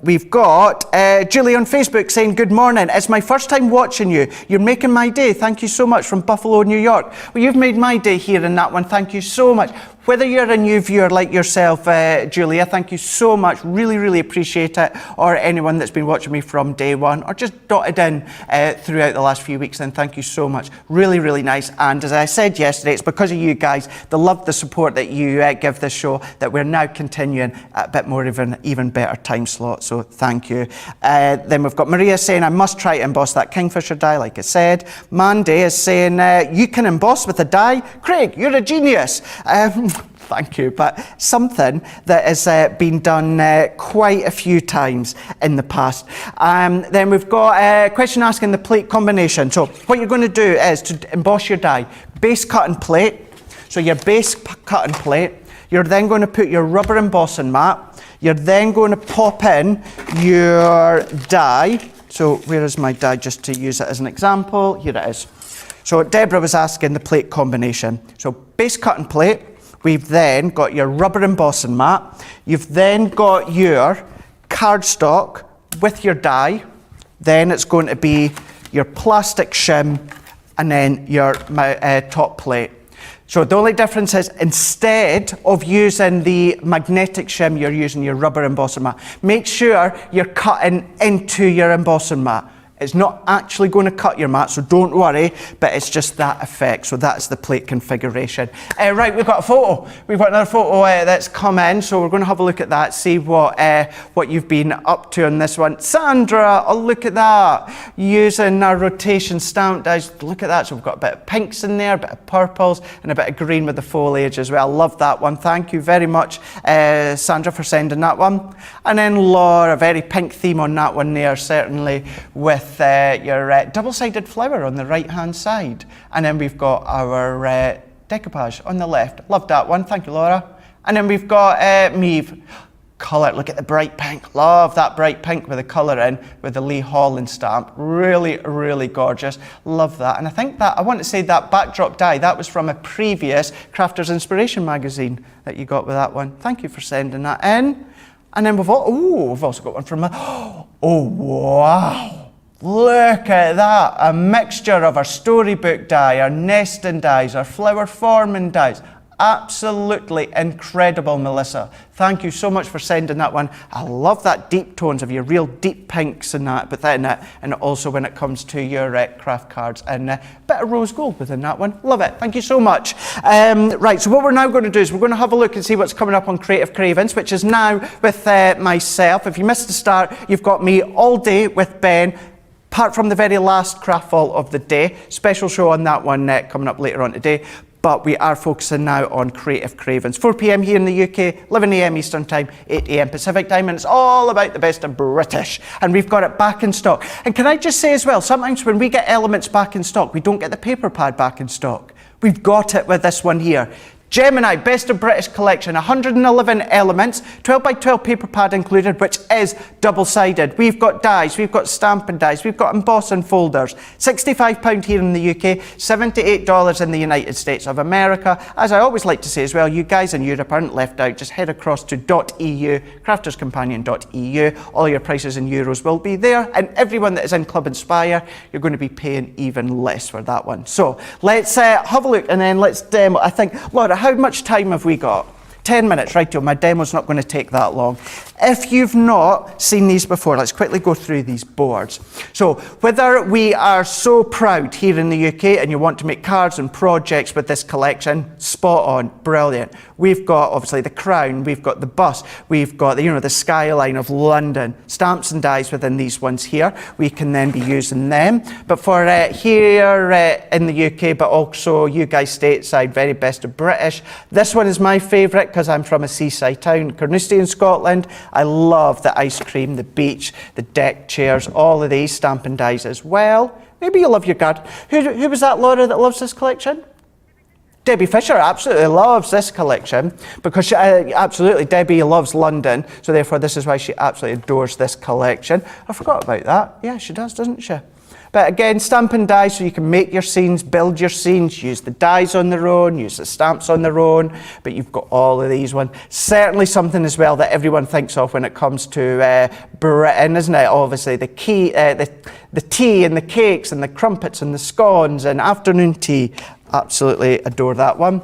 We've got Julie on Facebook saying, good morning. It's my first time watching you. You're making my day. Thank you so much, from Buffalo, New York. Well, you've made my day here in that one. Thank you so much. Whether you're a new viewer like yourself, Julia, thank you so much. Really, really appreciate it. Or anyone that's been watching me from day one or just dotted in throughout the last few weeks, then thank you so much. Really, really nice. And as I said yesterday, it's because of you guys, the love, the support that you give this show, that we're now continuing at a bit more of an even better time slot. So thank you. Then we've got Maria saying, I must try to emboss that Kingfisher die, like I said. Mandy is saying, you can emboss with a die. Craig, you're a genius. Thank you, but something that has been done quite a few times in the past. Then we've got a question asking the plate combination. So what you're going to do is to emboss your die, base cut and plate. So your base cut and plate, you're then going to put your rubber embossing mat, you're then going to pop in your die. So where is my die, just to use it as an example? Here it is. So Deborah was asking the plate combination. So base cut and plate. We've then got your rubber embossing mat. You've then got your cardstock with your die. Then it's going to be your plastic shim and then your top plate. So the only difference is instead of using the magnetic shim, you're using your rubber embossing mat. Make sure you're cutting into your embossing mat. It's not actually going to cut your mat, so don't worry, but it's just that effect. So that's the plate configuration. Right, we've got a photo. We've got another photo that's come in, so we're going to have a look at that, see what you've been up to on this one. Sandra, oh, look at that. Using our rotation stamp dies. Look at that. So we've got a bit of pinks in there, a bit of purples, and a bit of green with the foliage as well. Love that one. Thank you very much, Sandra, for sending that one. And then Laura, very pink theme on that one there, certainly, with your double-sided flower on the right-hand side. And then we've got our decoupage on the left. Love that one. Thank you, Laura. And then we've got Meave. Colour, look at the bright pink. Love that bright pink with the colour in, with the Lee Holland stamp. Really, really gorgeous. Love that. And I think that, I want to say that backdrop die, that was from a previous Crafters Inspiration magazine that you got with that one. Thank you for sending that in. And then we've also got one from oh, wow. Look at that, a mixture of our storybook die, our nesting dies, our flower forming dies. Absolutely incredible, Melissa. Thank you so much for sending that one. I love that deep tones of your real deep pinks and that, but then and also when it comes to your craft cards and a bit of rose gold within that one. Love it. Thank you so much. Right, so what we're now going to do is we're going to have a look and see what's coming up on Creative Cravens, which is now with myself. If you missed the start, you've got me all day with Ben. Apart from the very last craft fall of the day, special show on that one coming up later on today, but we are focusing now on Creative Cravens. 4 p.m. here in the UK, 11 a.m. Eastern Time, 8 a.m. Pacific Time, and it's all about the best of British. And we've got it back in stock. And can I just say as well, sometimes when we get elements back in stock, we don't get the paper pad back in stock. We've got it with this one here. Gemini, Best of British Collection, 111 elements, 12 by 12 paper pad included, which is double-sided. We've got dies, we've got stamping dies, we've got embossing folders. £65 here in the UK, $78 in the United States of America. As I always like to say as well, you guys in Europe aren't left out. Just head across to .eu, crafterscompanion.eu. All your prices in euros will be there. And everyone that is in Club Inspire, you're going to be paying even less for that one. So let's have a look and then let's demo. I think, Laura, how much time have we got? 10 minutes, right, Joe? My demo's not going to take that long. If you've not seen these before, let's quickly go through these boards. So whether we are so proud here in the UK and you want to make cards and projects with this collection, spot on, brilliant. We've got obviously the crown, we've got the bus, we've got the, the skyline of London, stamps and dies within these ones here. We can then be using them. But for here in the UK, but also you guys stateside, very best of British. This one is my favourite because I'm from a seaside town, Carnoustie in Scotland. I love the ice cream, the beach, the deck chairs, all of these stamping dies as well. Maybe you love your garden. Who was that, Laura, that loves this collection? Debbie Fisher absolutely loves this collection because she, absolutely, Debbie loves London, so therefore this is why she absolutely adores this collection. I forgot about that. Yeah, she does, doesn't she? But again, stamping dies so you can make your scenes, build your scenes, use the dies on their own, use the stamps on their own, but you've got all of these ones. Certainly something as well that everyone thinks of when it comes to Britain, isn't it? Obviously the tea and the cakes and the crumpets and the scones and afternoon tea. Absolutely adore that one.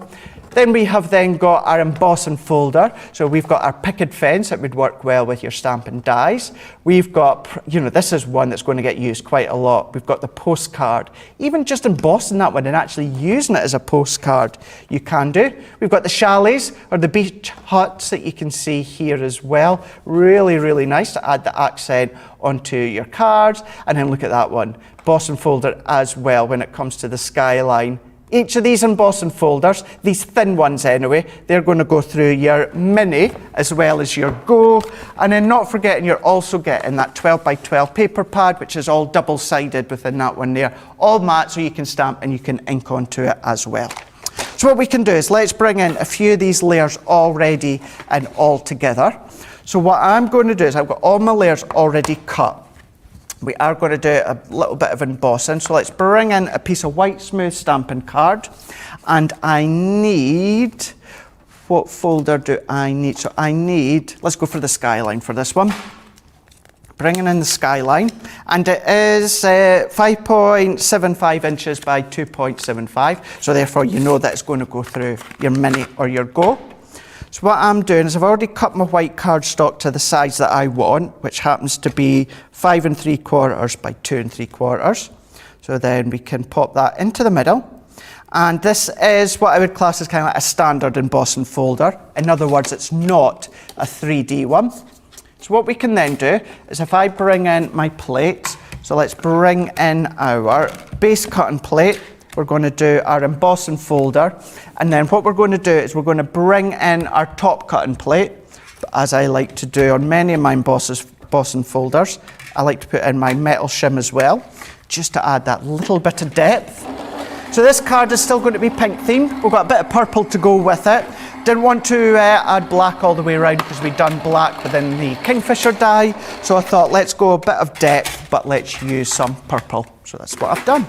Then we have then got our embossing folder. So we've got our picket fence that would work well with your stamping dies. We've got, you know, this is one that's going to get used quite a lot. We've got the postcard. Even just embossing that one and actually using it as a postcard, you can do. We've got the chalets or the beach huts that you can see here as well. Really, really nice to add the accent onto your cards. And then look at that one, embossing folder as well when it comes to the skyline. Each of these embossing folders, these thin ones anyway, they're going to go through your mini as well as your go. And then not forgetting you're also getting that 12 by 12 paper pad, which is all double-sided within that one there. All matte, so you can stamp and you can ink onto it as well. So what we can do is let's bring in a few of these layers already and all together. So what I'm going to do is I've got all my layers already cut. We are going to do a little bit of embossing. So let's bring in a piece of white smooth stamping card. And I need, what folder do I need? So I need, let's go for the skyline for this one. Bringing in the skyline. And it is 5.75 inches by 2.75. So therefore you know that it's going to go through your mini or your go. So what I'm doing is I've already cut my white cardstock to the size that I want, which happens to be 5 3/4 by 2 3/4. So then we can pop that into the middle. And this is what I would class as kind of like a standard embossing folder. In other words, it's not a 3D one. So what we can then do is if I bring in my plates, so let's bring in our base cutting plate. We're going to do our embossing folder, and then what we're going to do is we're going to bring in our top cutting plate. As I like to do on many of my embossing folders, I like to put in my metal shim as well, just to add that little bit of depth. So this card is still going to be pink themed. We've got a bit of purple to go with it. Didn't want to add black all the way around because we've done black within the Kingfisher die. So I thought let's go a bit of depth, but let's use some purple. So that's what I've done.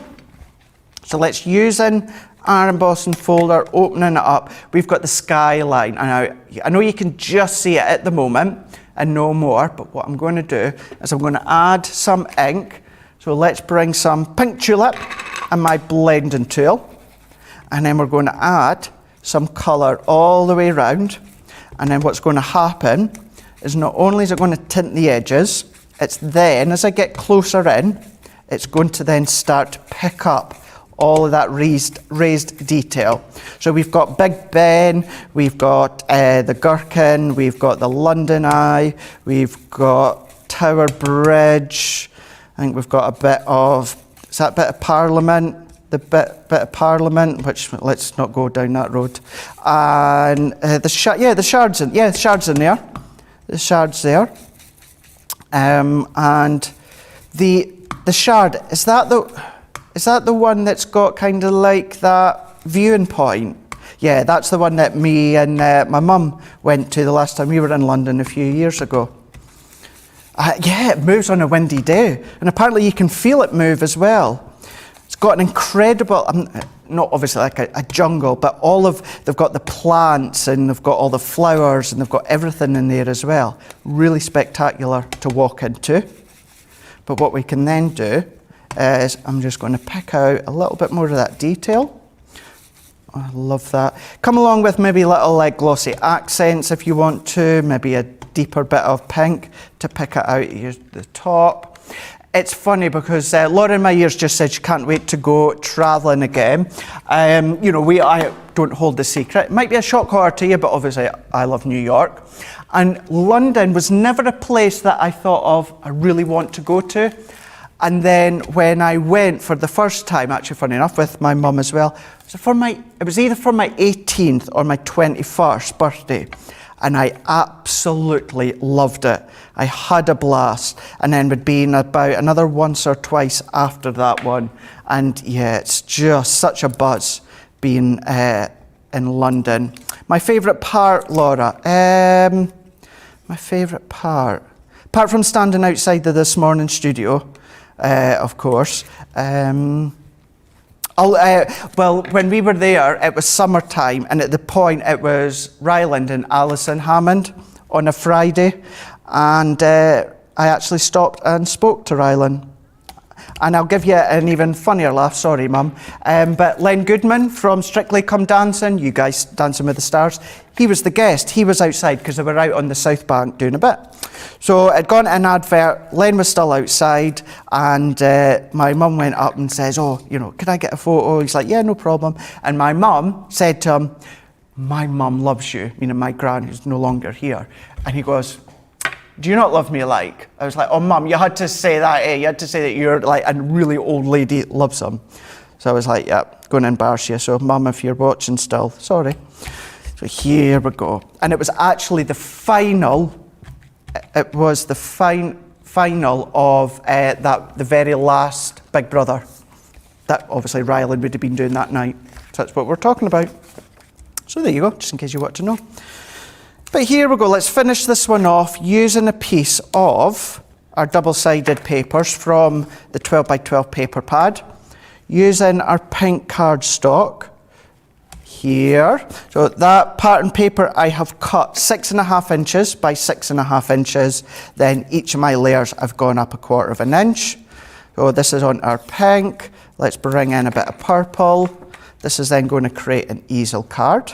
So let's use in our embossing folder, opening it up. We've got the skyline. And I know you can just see it at the moment and no more, but what I'm going to do is I'm going to add some ink. So let's bring some pink tulip and my blending tool. And then we're going to add some colour all the way around. And then what's going to happen is not only is it going to tint the edges, it's then, as I get closer in, it's going to then start to pick up all of that raised detail. So we've got Big Ben, we've got the Gherkin, we've got the London Eye, we've got Tower Bridge, I think we've got a bit of, is that bit of Parliament? The bit of Parliament, which let's not go down that road. And the shards in there. The shards there. And the shard, is that the one that's got kind of like that viewing point? Yeah, that's the one that me and my mum went to the last time we were in London a few years ago. Yeah, it moves on a windy day. And apparently you can feel it move as well. It's got an incredible, not obviously like a jungle, but they've got the plants and they've got all the flowers and they've got everything in there as well. Really spectacular to walk into. But what we can then do is I'm just going to pick out a little bit more of that detail. I love that. Come along with maybe little like glossy accents if you want to, maybe a deeper bit of pink to pick it out at the top. It's funny because Laura in my ears just said she can't wait to go travelling again. You know, I don't hold the secret. It might be a shock horror to you, but obviously I love New York. And London was never a place that I thought of I really want to go to. And then when I went for the first time, actually funny enough, with my mum as well, it was either for my 18th or my 21st birthday. And I absolutely loved it. I had a blast. And then we'd been about another once or twice after that one. And yeah, it's just such a buzz being in London. My favourite part, Laura? My favourite part? Apart from standing outside the This Morning studio, of course. Well, when we were there, it was summertime, and at the point it was Ryland and Alison Hammond on a Friday, and I actually stopped and spoke to Ryland. And I'll give you an even funnier laugh, sorry Mum. But Len Goodman from Strictly Come Dancing, you guys Dancing with the Stars, he was the guest. He was outside because they were out on the South Bank doing a bit. So I'd gone to an advert, Len was still outside, and my mum went up and says, oh, you know, can I get a photo? He's like, yeah, no problem. And my mum said to him, my mum loves you, meaning my gran who's no longer here. And he goes, do you not love me like? I was like, oh mum, you had to say that, eh? You had to say that you're like a really old lady loves him. So I was like, yeah, going to embarrass you. So mum, if you're watching still, sorry. So here we go. And it was actually the final, it was the final of the very last Big Brother that obviously Ryland would have been doing that night. So that's what we're talking about. So there you go, just in case you want to know. But here we go, let's finish this one off using a piece of our double-sided papers from the 12 by 12 paper pad, using our pink cardstock here. So that pattern paper I have cut 6.5 inches by 6.5 inches, then each of my layers I've gone up 1/4 of an inch. So this is on our pink, let's bring in a bit of purple. This is then going to create an easel card.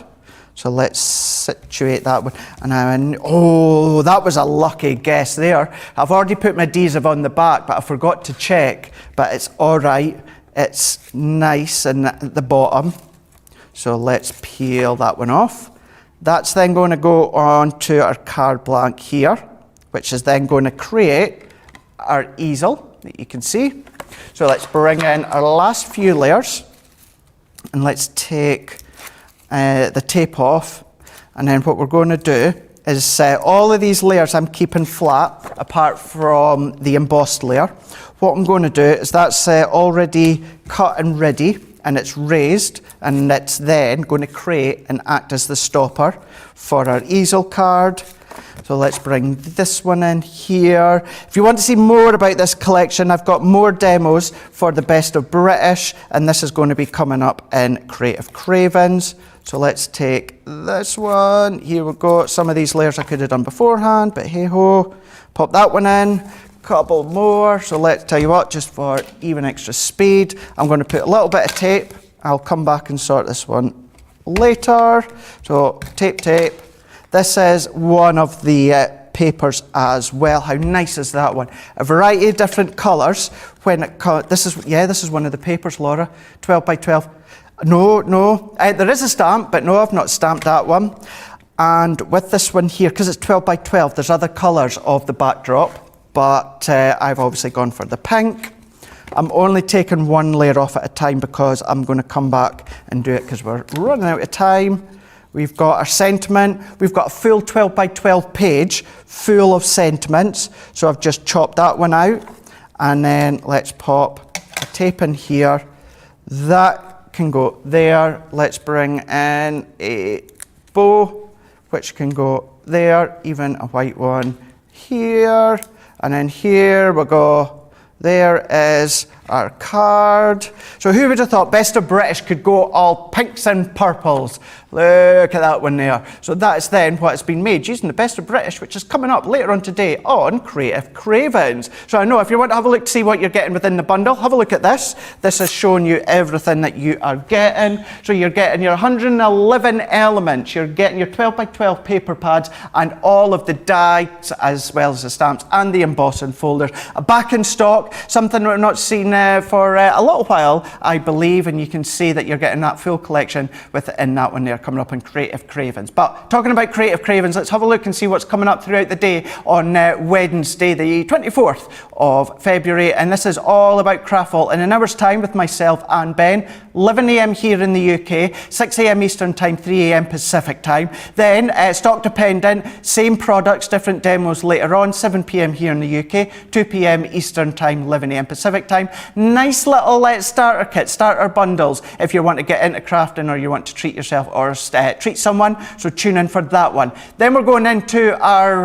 So let's situate that one. And oh, that was a lucky guess there. I've already put my adhesive on the back, but I forgot to check. But it's all right. It's nice and at the bottom. So let's peel that one off. That's then going to go on to our card blank here, which is then going to create our easel that you can see. So let's bring in our last few layers. And let's take the tape off, and then what we're going to do is all of these layers I'm keeping flat apart from the embossed layer. What I'm going to do is that's already cut and ready, and it's raised, and it's then going to create and act as the stopper for our easel card. So let's bring this one in here. If you want to see more about this collection, I've got more demos for the Best of British, and this is going to be coming up in Creative Cravens. So let's take this one. Here we go. Some of these layers I could have done beforehand, but hey ho. Pop that one in. Couple more. So let's tell you what, just for even extra speed, I'm going to put a little bit of tape. I'll come back and sort this one later. So tape. This is one of the papers as well. How nice is that one? A variety of different colours. When it this is one of the papers, Laura. 12 by 12. No. There is a stamp, but no, I've not stamped that one. And with this one here, because it's 12 by 12, there's other colours of the backdrop, but I've obviously gone for the pink. I'm only taking one layer off at a time because I'm going to come back and do it because we're running out of time. We've got our sentiment. We've got a full 12 by 12 page full of sentiments. So I've just chopped that one out. And then let's pop a tape in here. That can go there. Let's bring in a bow, which can go there. Even a white one here. And then here we go. There is our card. So who would have thought Best of British could go all pinks and purples? Look at that one there. So that's then what has been made using the Best of British, which is coming up later on today on Creative Cravens. So I know if you want to have a look to see what you're getting within the bundle, have a look at this. This is showing you everything that you are getting. So you're getting your 111 elements, you're getting your 12 by 12 paper pads and all of the dies as well as the stamps and the embossing folders. Back in stock, something we've not seen for a little while, I believe, and you can see that you're getting that full collection within that one there coming up in Creative Cravens. But talking about Creative Cravens, let's have a look and see what's coming up throughout the day on Wednesday, the 24th of February, and this is all about Craftful in an hour's time with myself and Ben. 11 a.m. here in the UK, 6 a.m. Eastern Time, 3 a.m. Pacific Time. Then, stock dependent, same products, different demos later on, 7 p.m. here in the UK, 2 p.m. Eastern Time, 11 a.m. Pacific Time. Nice little starter kit, starter bundles, if you want to get into crafting or you want to treat yourself or treat someone, so tune in for that one. Then we're going into our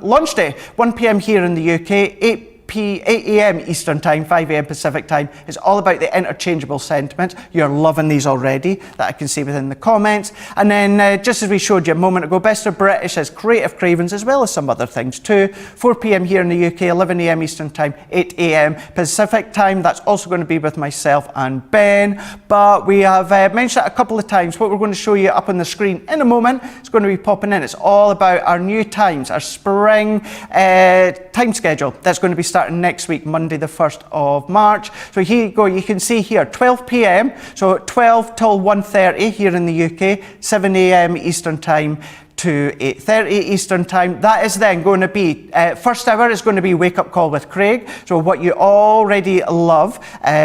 launch day, 1 p.m. here in the UK, 8 8 a.m. Eastern Time, 5 a.m. Pacific Time. It's all about the interchangeable sentiments. You're loving these already, that I can see within the comments. And then, just as we showed you a moment ago, Best of British is Creative Cravens, as well as some other things too. 4 p.m. here in the UK, 11 a.m. Eastern Time, 8 a.m. Pacific Time. That's also going to be with myself and Ben. But we have mentioned it a couple of times. What we're going to show you up on the screen in a moment, it's going to be popping in. It's all about our new times, our spring time schedule. That's going to be starting next week, Monday the 1st of March. So here you go, you can see here, 12 p.m, so 12 till 1:30 here in the UK, 7 a.m. Eastern Time to 8:30 Eastern Time. That is then going to be, first hour is going to be Wake Up Call with Craig, so what you already love.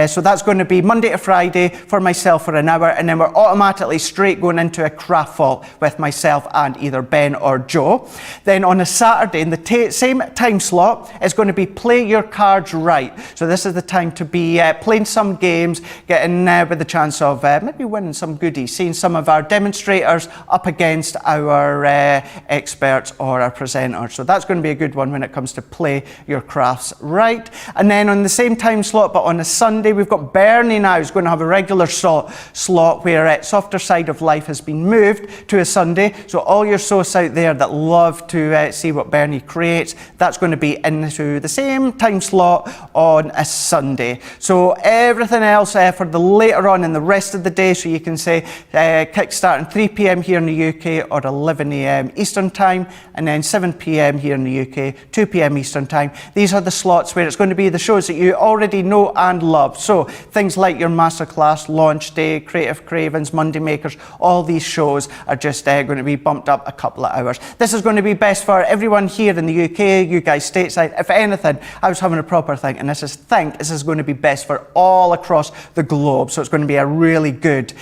So that's going to be Monday to Friday for myself for an hour, and then we're automatically straight going into a craft vault with myself and either Ben or Joe. Then on a Saturday, in the same time slot, it's going to be Play Your Cards Right. So this is the time to be playing some games, getting with the chance of maybe winning some goodies, seeing some of our demonstrators up against our experts or our presenters. So that's going to be a good one when it comes to Play Your Crafts Right. And then on the same time slot, but on a Sunday, we've got Bernie now who's going to have a regular slot where Softer Side of Life has been moved to a Sunday. So all your socs out there that love to see what Bernie creates, that's going to be into the same time slot on a Sunday. So everything else for the later on in the rest of the day, so you can say kick starting 3 p.m. here in the UK or 11 a.m. Eastern Time, and then 7 p.m. here in the UK, 2 p.m. Eastern Time. These are the slots where it's going to be the shows that you already know and love. So things like your Masterclass, Launch Day, Creative Cravens, Monday Makers, all these shows are just going to be bumped up a couple of hours. This is going to be best for everyone here in the UK, you guys stateside. If anything, I was having a proper think, and this is going to be best for all across the globe. So it's going to be a really good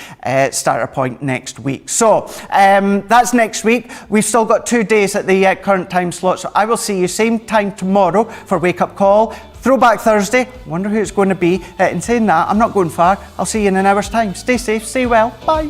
starter point next week. So that's next week. We've still got 2 days at the current time slot, so I will see you same time tomorrow for Wake Up Call. Throwback Thursday, wonder who it's going to be. In saying that, I'm not going far. I'll see you in an hour's time. Stay safe, stay well, bye.